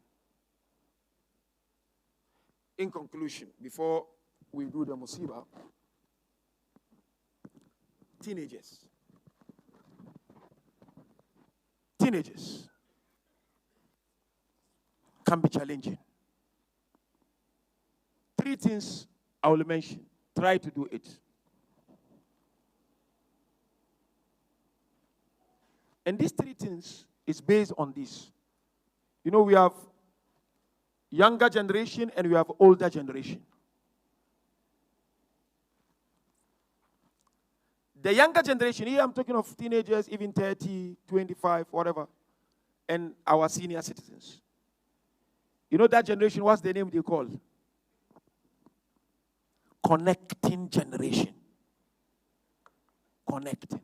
In conclusion, before we do the musibah, teenagers. Teenagers can be challenging. 3 things I will mention. Try to do it. And these 3 things is based on this. You know, we have younger generation and we have older generation. The younger generation, here I'm talking of teenagers, even 30, 25, whatever, and our senior citizens. You know that generation, what's the name they call? Connecting generation. Connecting.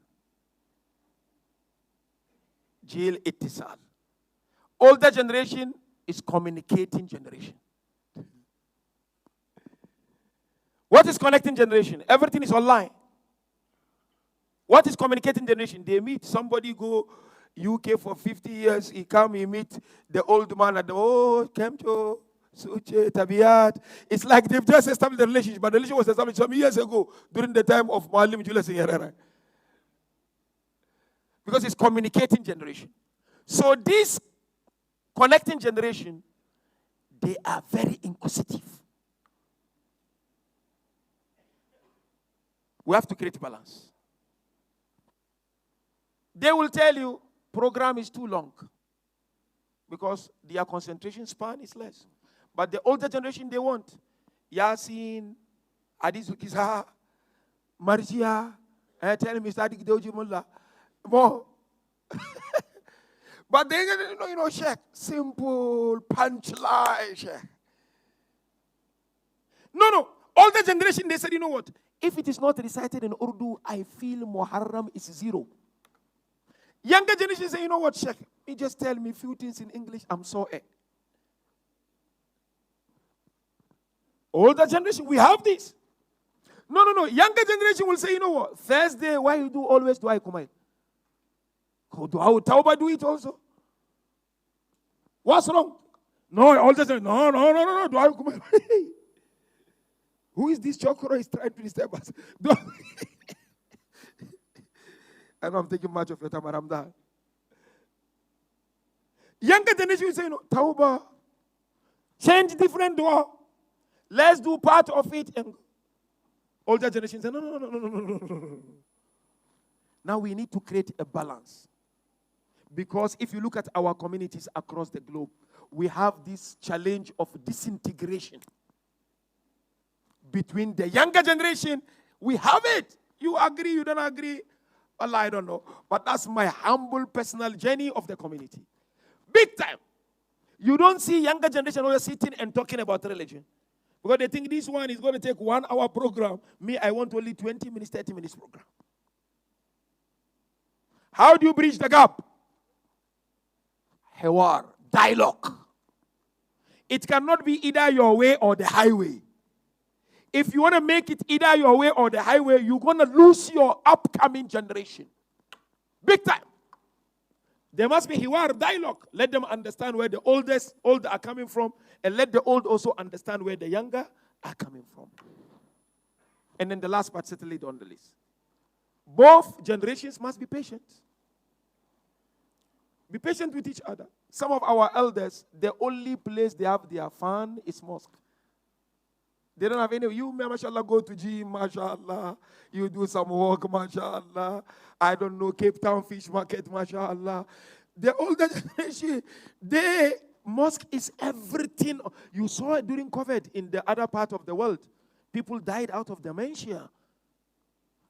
Jail ittisal. Older generation is communicating generation. What is connecting generation? Everything is online. What is communicating generation? They meet. Somebody go UK for 50 years. He come, he meet the old man at the, Kemcho, Suche, Tabiyat. It's like they've just established the relationship, but the relationship was established some years ago during the time of Muharram Julius Nyerere. Because it's communicating generation. So this connecting generation, they are very inquisitive. We have to create balance. They will tell you, program is too long. Because their concentration span is less. But the older generation, they want Yasin, Hadith Ukisa, Marjia, tell me, Sadiq Dewji Mullah. More. But they, Sheikh, simple punchline, Sheikh. No. Older generation, they said, you know what? If it is not recited in Urdu, I feel Muharram is 0. Younger generation say, you know what, Sheikh? You just tell me a few things in English, I'm sorry. Older generation, we have this. No. Younger generation will say, you know what? Thursday, why you do always do I come? Do I Tauba do it also? What's wrong? No, older generation, no. Do I come? Who is this chokoro is trying to disturb us? I know I'm taking much of your time, Ramda. Younger generation will say, no, Tauba. Change different dua. Let's do part of it. And older generation say, no. Now we need to create a balance. Because if you look at our communities across the globe, we have this challenge of disintegration. Between the younger generation, we have it. You agree, you don't agree? Well, I don't know. But that's my humble personal journey of the community. Big time. You don't see younger generation always sitting and talking about religion. Because they think this one is going to take 1 hour program. Me, I want only 20 minutes, 30 minutes program. How do you bridge the gap? Hewar, dialogue. It cannot be either your way or the highway. If you want to make it either your way or the highway, you're going to lose your upcoming generation. Big time. There must be hiwar, dialogue. Let them understand where the older are coming from, and let the old also understand where the younger are coming from. And then the last part, certainly on the list. Both generations must be patient. Be patient with each other. Some of our elders, the only place they have their fun is mosque. They don't have any. You, mashallah, go to gym, mashallah. You do some work, mashallah. I don't know, Cape Town Fish Market, mashallah. The older generation, mosque is everything. You saw it during COVID in the other part of the world. People died out of dementia.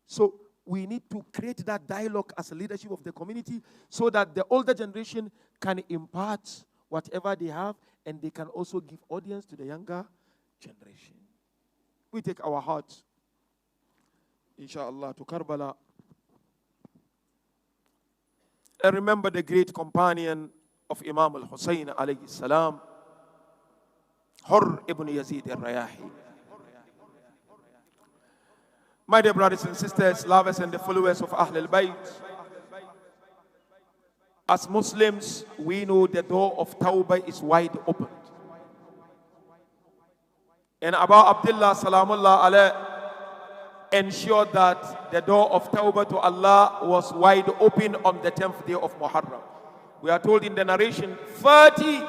So we need to create that dialogue as a leadership of the community so that the older generation can impart whatever they have and they can also give audience to the younger generation. We take our hearts, inshallah, to Karbala. And remember the great companion of Imam al-Hussein alayhi salam, Hurr ibn Yazid al-Rayahi. My dear brothers and sisters, lovers and the followers of Ahl al-Bayt, as Muslims, we know the door of Tawbah is wide open. And Abu Abdullah Salamullah alayh ensured that the door of Tawbah to Allah was wide open on the 10th day of Muharram. We are told in the narration, 30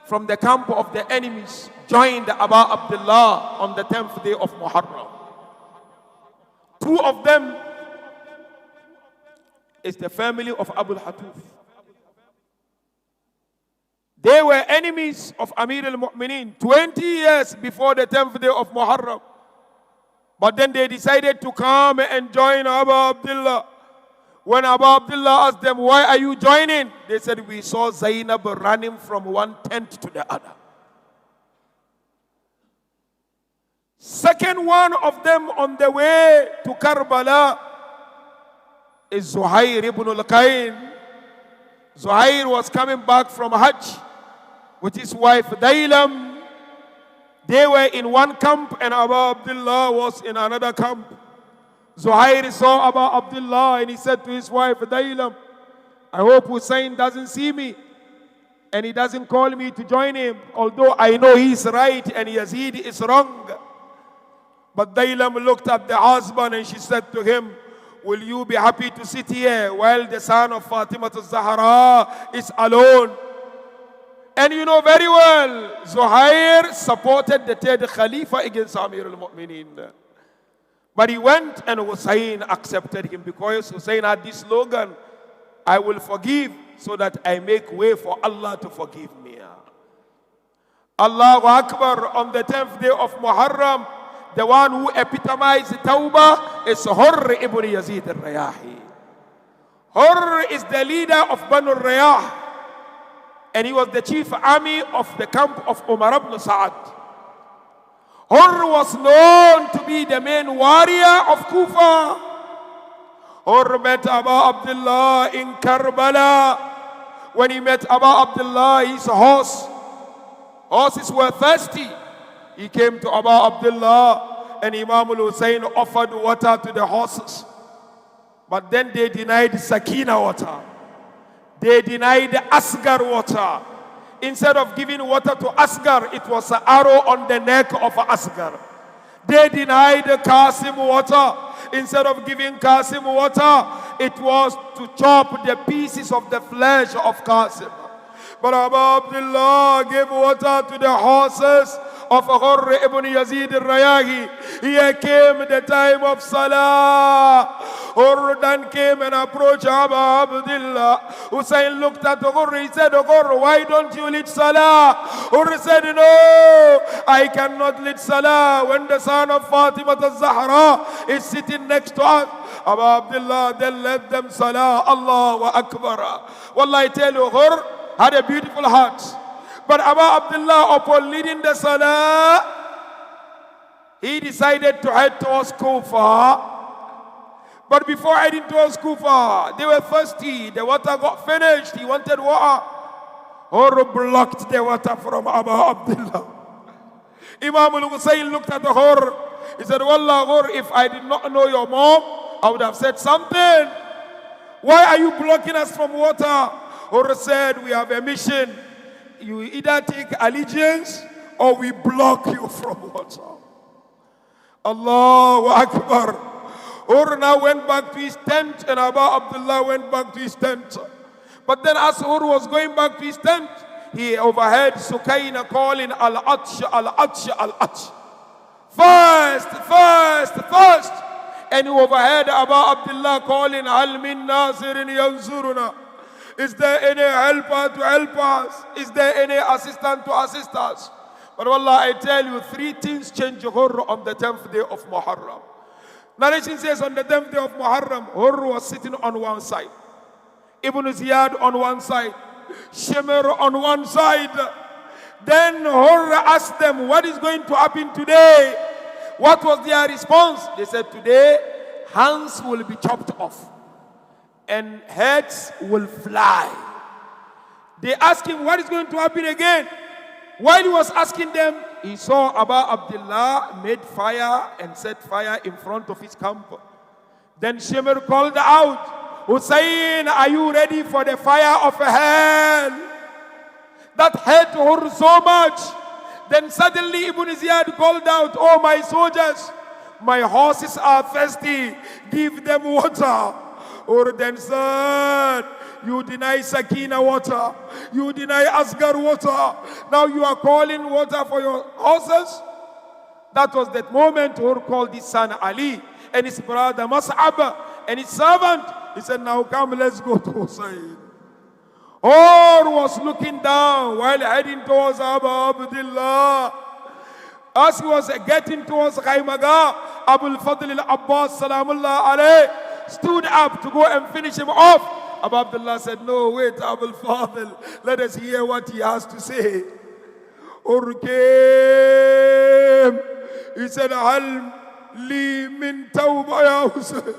from the camp of the enemies joined Abu Abdullah on the 10th day of Muharram. 2 of them is the family of Abu al-Hatuf. They were enemies of Amir al-Mu'mineen 20 years before the 10th day of Muharram. But then they decided to come and join Abu Abdullah. When Abu Abdullah asked them, why are you joining? They said, we saw Zainab running from one tent to the other. Second one of them on the way to Karbala is Zuhair ibn al-Qayn. Zuhair was coming back from Hajj with his wife Dailam. They were in one camp and Abu Abdullah was in another camp. Zuhair saw Abu Abdullah and he said to his wife Dailam, I hope Hussein doesn't see me and he doesn't call me to join him, although I know he's right and Yazid is wrong. But Dailam looked at the husband and she said to him, will you be happy to sit here while the son of Fatima al-Zahra is alone? And you know very well, Zuhair supported the third Khalifa against Amir al-Mu'mineen. But he went and Hussein accepted him because Hussein had this slogan, I will forgive so that I make way for Allah to forgive me. Allahu Akbar. On the 10th day of Muharram, the one who epitomized Tawbah is Hurr ibn Yazid al-Rayahi. Hurr is the leader of Banu al-Rayah. And he was the chief army of the camp of Umar ibn Sa'ad. Hurr was known to be the main warrior of Kufa. Hurr met Abu Abdullah in Karbala. When he met Abu Abdullah, his horses were thirsty. He came to Abu Abdullah and Imam al-Hussein offered water to the horses. But then they denied Sakina water. They denied Asgar water. Instead of giving water to Asgar, it was an arrow on the neck of Asgar. They denied Qasim water. Instead of giving Qasim water, it was to chop the pieces of the flesh of Qasim. But Abu Abdullah gave water to the horses of Ghurr ibn Yazid al-Rayahi. Here came the time of Salah. Ghurr then came and approached Abu Abdullah. Hussein looked at Ghurr. He said, Ghurr, why don't you lead Salah? Ghurr said, no, I cannot lead Salah when the son of Fatima al-Zahra is sitting next to us. Abu Abdullah then led them Salah. Allahu Akbar. Wallah, I tell you, Ghurr had a beautiful heart. But Abu Abdullah, upon leading the Salah, he decided to head towards Kufa. But before heading towards Kufa, they were thirsty. The water got finished. He wanted water. Ghurr blocked the water from Abu Abdullah. Imam al-Hussein looked at the Ghurr. He said, Wallah, Ghurr, if I did not know your mom, I would have said something. Why are you blocking us from water? Ghurr said, we have a mission. You either take allegiance or we block you from water. Allahu Akbar. Ghurr now went back to his tent and Abu Abdullah went back to his tent. But then as Ghurr was going back to his tent, he overheard Sukaina calling Al-Atsh, Al-Atsh, Al-Atsh. First, first, first. And he overheard Abu Abdullah calling Al min Nasirin Yansuruna. Is there any helper to help us? Is there any assistant to assist us? But wallah, I tell you, three things change Ghurr on the 10th day of Muharram. Narration says on the 10th day of Muharram, Ghurr was sitting on one side. Ibn Ziyad on one side. Shimr on one side. Then Ghurr asked them, what is going to happen today? What was their response? They said, today, hands will be chopped off and heads will fly. They asked him, what is going to happen again? While he was asking them, he saw Abu Abdullah made fire and set fire in front of his camp. Then Shimr called out, Hussein, are you ready for the fire of hell? That hurt Ghurr so much. Then suddenly Ibn Ziyad called out, oh my soldiers, my horses are thirsty, give them water. Ghurr then said, you deny Sakina water, you deny Asgar water, now you are calling water for your horses? That was that moment Ghurr called his son Ali and his brother Mas'ab and his servant. He said, now come, let's go to Hussein. Ghurr was looking down while heading towards Abu Abdullah. As he was getting towards Khaymaga, Abul Fadl al-Abbas Salamullah alayh stood up to go and finish him off. Abu Abdullah said, no, wait, Abul Fadl, let us hear what he has to say. Ghurr came. He said, Hal li min tawba ya Hussein.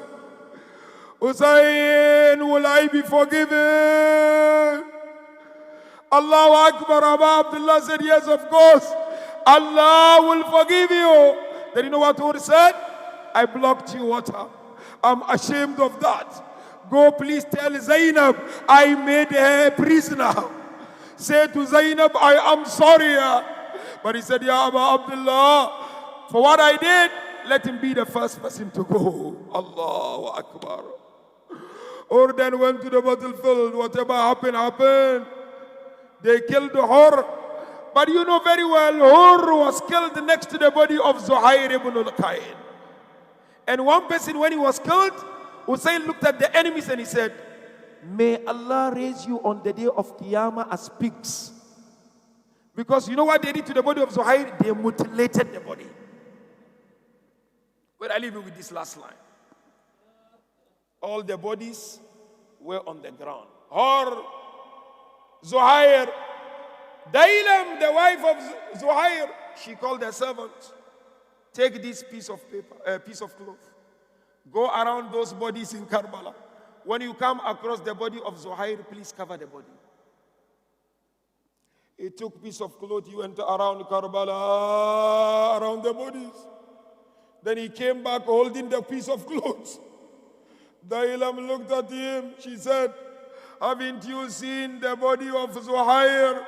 Hussein, will I be forgiven? Allahu Akbar. Abu Abdullah said, yes, of course. Allah will forgive you. Then you know what Ghurr said? I blocked you water. I'm ashamed of that. Go please tell Zainab, I made her prisoner. Say to Zainab, I am sorry. But he said, Ya Abu Abdullah, for what I did, let him be the first person to go. Allahu Akbar. Ghurr then went to the battlefield. Whatever happened, happened. They killed Ghurr. But you know very well, Ghurr was killed next to the body of Zuhair ibn al-Qayn. And one person, when he was killed, Hussein looked at the enemies and he said, may Allah raise you on the day of Qiyamah as pigs. Because you know what they did to the body of Zuhair? They mutilated the body. But I leave you with this last line. All the bodies were on the ground. Or Zuhair, Dailam, the wife of Zuhair, she called her servant, take this piece of paper, piece of cloth. Go around those bodies in Karbala. When you come across the body of Zuhair, please cover the body. He took piece of cloth, he went around Karbala, around the bodies. Then he came back holding the piece of cloth. The Imam looked at him, she said, haven't you seen the body of Zuhair?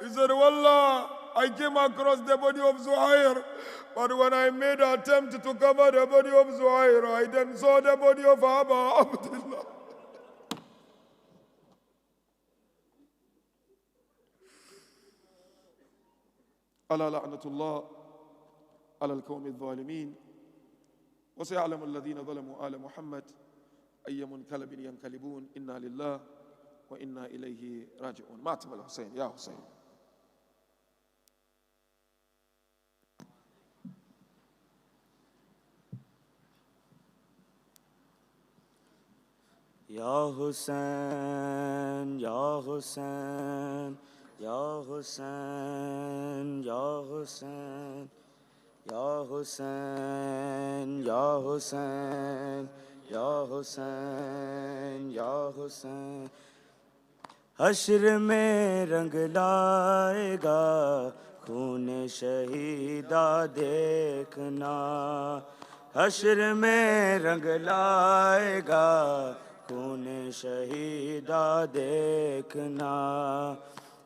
He said, Wallah, I came across the body of Zuhair, but when I made an attempt to cover the body of Zuhair, I then saw the body of Abba Abdullah. ألا لعنة الله على القوم الظالمين وسيعلم الذين ظلموا آل محمد أي منقلب ينقلبون إنا لله وإنا إليه راجعون. ماتم الحسين يا حسين. Ya Hussein, Ya Hussein, Ya Hussein, Ya Hussein, Ya Hussein, Ya Hussein, Ya Hussein, Ya Hussein. हश्र में रंग लाएगा खून शहीदा देखना, हश्र में रंग लाएगा खून शहीदा देखना,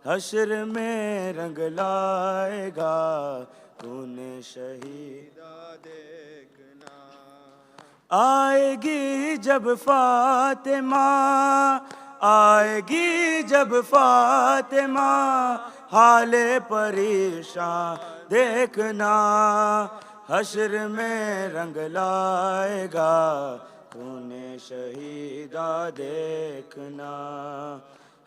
हश्र में रंग लाएगा खून शहीदा देखना। आएगी जब फातिमा, आएगी जब फातिमा, हाले परेशान देखना, हश्र में रंग लाएगा खून शहीदा देखना,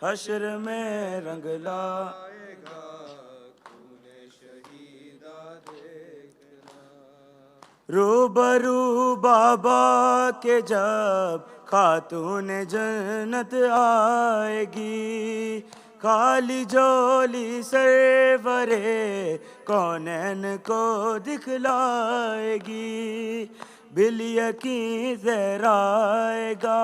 हश्र में रंग लाएगा खून शहीदा देखना। रूबरू बाबा के जब खातून जन्नत आएगी, काली जोली सरवरे कौनैन को दिखलाएगी, बिलिया की तहराएगा,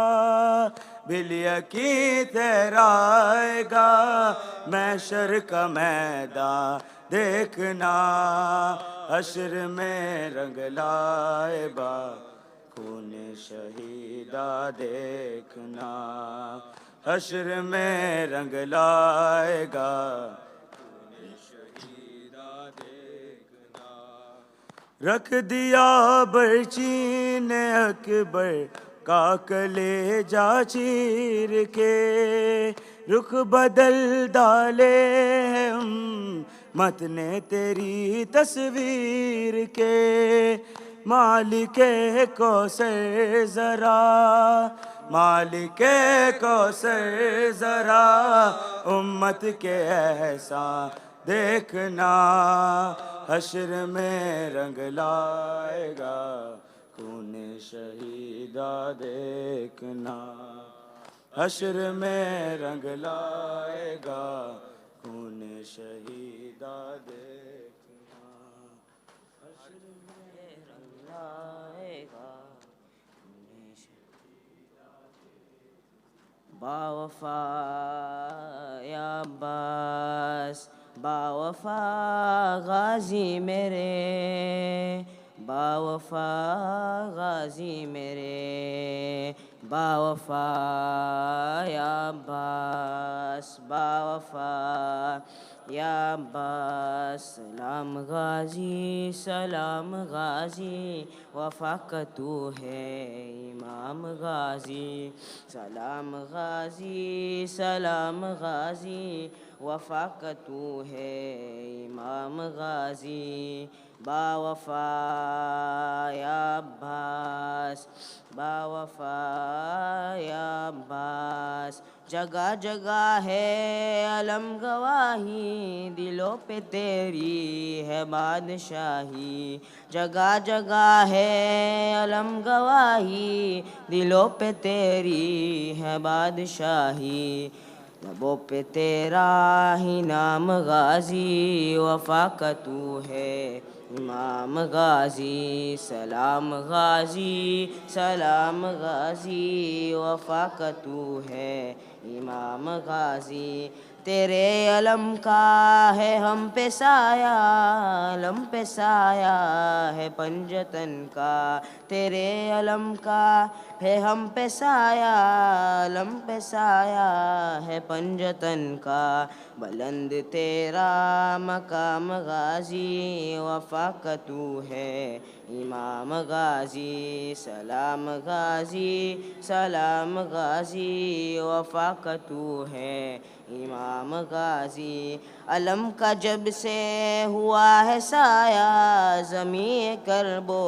बिलिया की तहराएगा, महशर का मैदान देखना, हश्र में रंग लाएगा खून शहीदा देखना, हश्र में रंग लाएगा खून शहीदा देखना। रख दिया बर्ची ने अकबर का कलेजा चीर के, रुख बदल डाले हैं उम्मत ने तेरी तस्वीर के, मालिके कौसर जरा, मालिके कौसर जरा, उम्मत के एहसान देखना, हश्र में रंग लाएगा खून शहीदा देखना, हश्र में रंग लाएगा खून शहीदा देखना, हश्र में रंग लाएगा खून शहीदा देखना। बावफा या अब्बास, बावफा गाजी मेरे, बावफा गाजी मेरे, बावफा या अब्बास, बावफा या अब्बास। सलाम गाजी, सलाम गाजी, वफा का तू है इमाम गाजी, सलाम गाजी, सलाम गाजी, वफा का तू है इमाम गाजी। बावफा या अब्बास, बावफा या अब्बास, जगह जगह है अलम गवाही, दिलों पे तेरी है बादशाही, जगह जगह है अलम गवाही, दिलों पे तेरी है बादशाही, लबों पे तेरा ही नाम गाजी, वफा का तू है इमाम गाजी। सलाम गाजी, सलाम गाजी, वफा का तू है इमाम गाजी। तेरे अलम का है हम पे साया, अलम पे साया है पंजतन का, तेरे अलम का है हम पे साया, अलम पे साया है पंजतन का, बुलंद तेरा मकाम गाजी, वफा का तू है इमाम गाजी, सलाम गाजी, सलाम गाजी, वफा का तू है इमाम गाजी। अलम का जब से हुआ है साया, ज़मीं करबो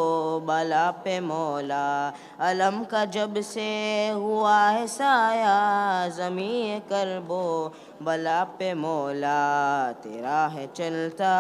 बला पे मौला, अलम का जब से हुआ है साया, ज़मीं करबो बला पे मौला, तेरा है चलता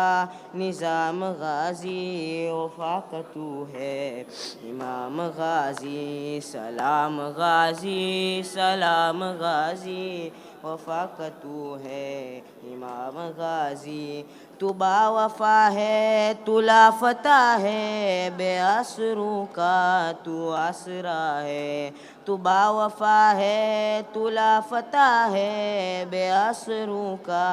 निज़ाम गाजी, वफा का तू है इमाम गाजी, सलाम गाजी, सलाम गाजी, वफा का तू है इमाम गाजी। तू बावफा है, तू लाफता है, बेआसरू का तू आसरा है, तू बावफा है, तू लाफता है, बेआसरू का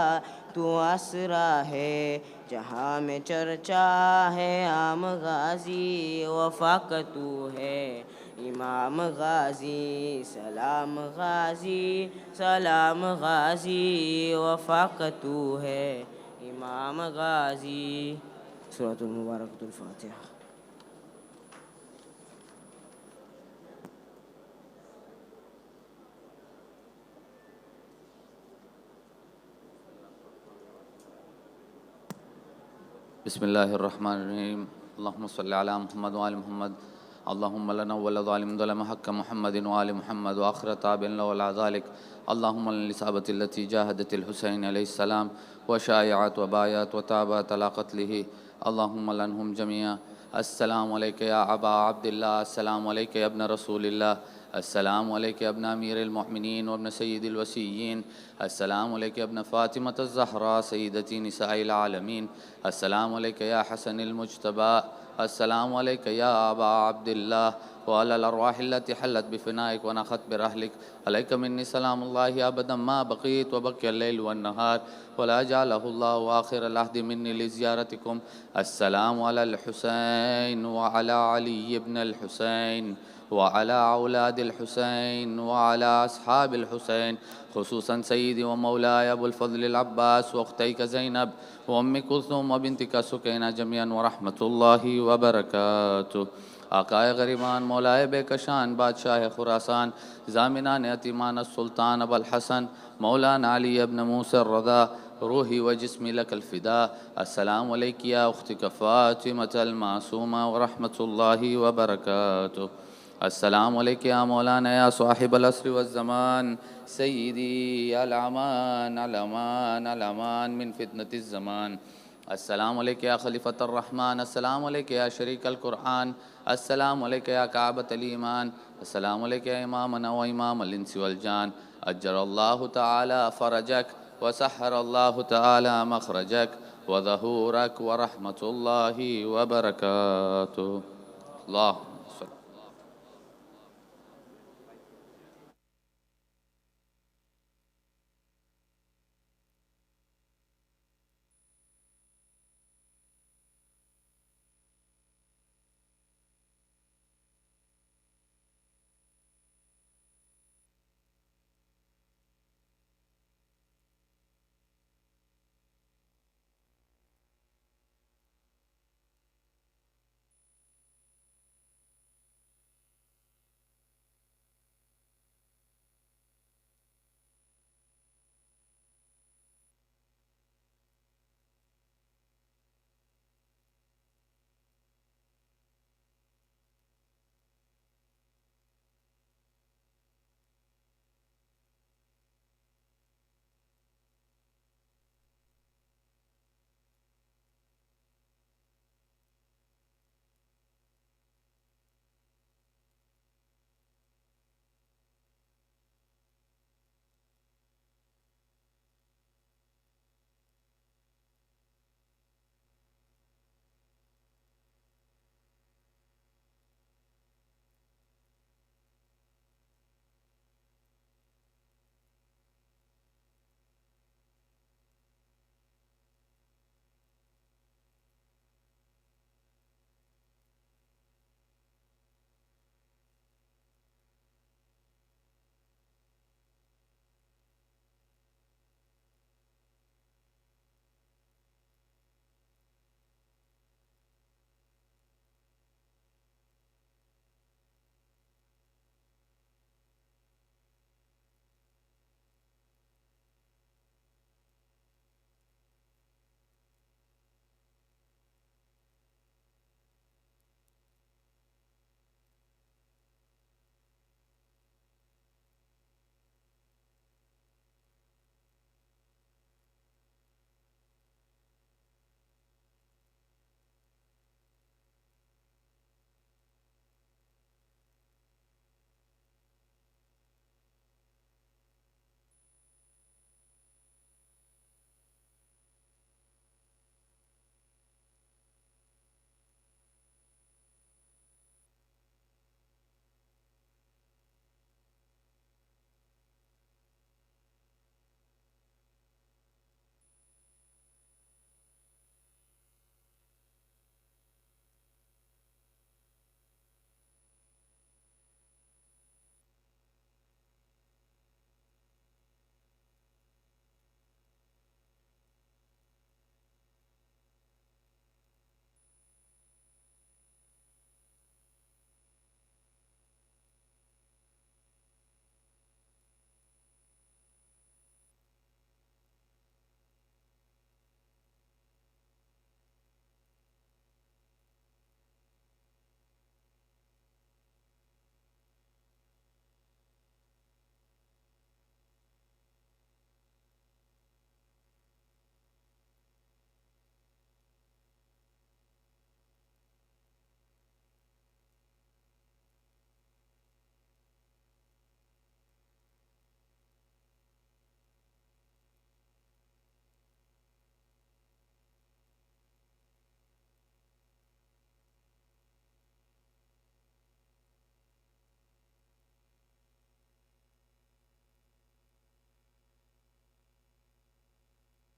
तू आसरा है, जहाँ में चर्चा है आम गाजी, वफा का तू है इमाम गाजी, सलाम गाजी, सलाम गाजी, वफा का तू है इमाम गाजी। सूरतुल मुबारकतुल फातिहा। बिस्मिल्लाहिर्रहमानिर्रहीम। अल्लाहुम्मा सल्लि अला मुहम्मद व आलि मुहम्मद। अल्लाहुम्मा लना व लिज़ालिम ज़लम हक़्क़ मुहम्मदिन व आलि मुहम्मद व आखिर ताबिन lahu अला ज़ालिक। अल्लाहुम्मा लिसाबति लती जाहदतिल हुसैन अलैहिस्सलाम व शायअत व बायअत व ताबत अला क़त्लिही। अल्लाहुम्मा लनहुम जमीआ। अस्सलामु अलैका या अबा अब्दिल्लाह, अस्सलामु अलैका या इब्न रसूलिल्लाह, अस्सलामु अलैका या इब्न अमीरिल मुअमिनीन व इब्न सय्यिदिल वसीय्यीन, अस्सलामु अलैका या इब्न फ़ातिमत ज़हरा सय्यिदती निसाइल आलमीन, अस्सलामु अलैका या हसनिल मुज्तबा, अस्सलामु अलैका या अबा अब्दिल्लाह व अलल अरवाहिल्लती हल्लत बिफ़नाइक व नख़त बिरहलिक, अलैका मिन्नी सलामुल्लाहि अबदन मा बक़ीत व बक़ियल लैल वन नहार व ला जअलहुल्लाहु आख़िरल अहदि मिन्नी लिज़ियारतिकुम। अस्सलामु अलल हुसैन व अला अली इब्नल हुसैन व अला औलादिल हुसैन व अला अस्हाबिल हुसैन, खुसूसन सय्यदी व मौलाय अबुल फ़ज़्ल अब्बास व उख़्तैका ज़ैनब व उम्मी कुल्सूम व बिन्तिका सुकैना जमीअन व रहमतुल्लाहि व बरकातुहू। आकाए गरीबान मौलाए बेकशान बादशाह खुरासान ज़ामिनान यतीमान सुल्तान अबुल हसन मौलाना अली इब्न मूसा रज़ा रूही व जिस्मी लकल फ़िदा। अस्सलामु अलैकी या उख़्ती फ़ातिमतल मासूमा व रहमतुल्लाहि व बरकातुहू। अस्सलामु अलैका या मौलाना या साहिबल अस्र वज़्ज़मान सय्यदी अल अमान अल अमान अल अमान मिन फ़ितनतिज़ ज़मान। अस्सलामु अलैका या खलीफ़तुर रहमान, अस्सलामु अलैका या शरीकल कुरआन, अस्सलामु अलैका या काबतल ईमान, अस्सलामु अलैका या इमामना व इमामल इंसि वल जान। अज्जरल्लाहु तआला फ़रजक व सहरल्लाहु तआला मख़रजक व ज़हूरक व रहमतुल्लाहि व बरकातुहू। अल्लाहुम्मा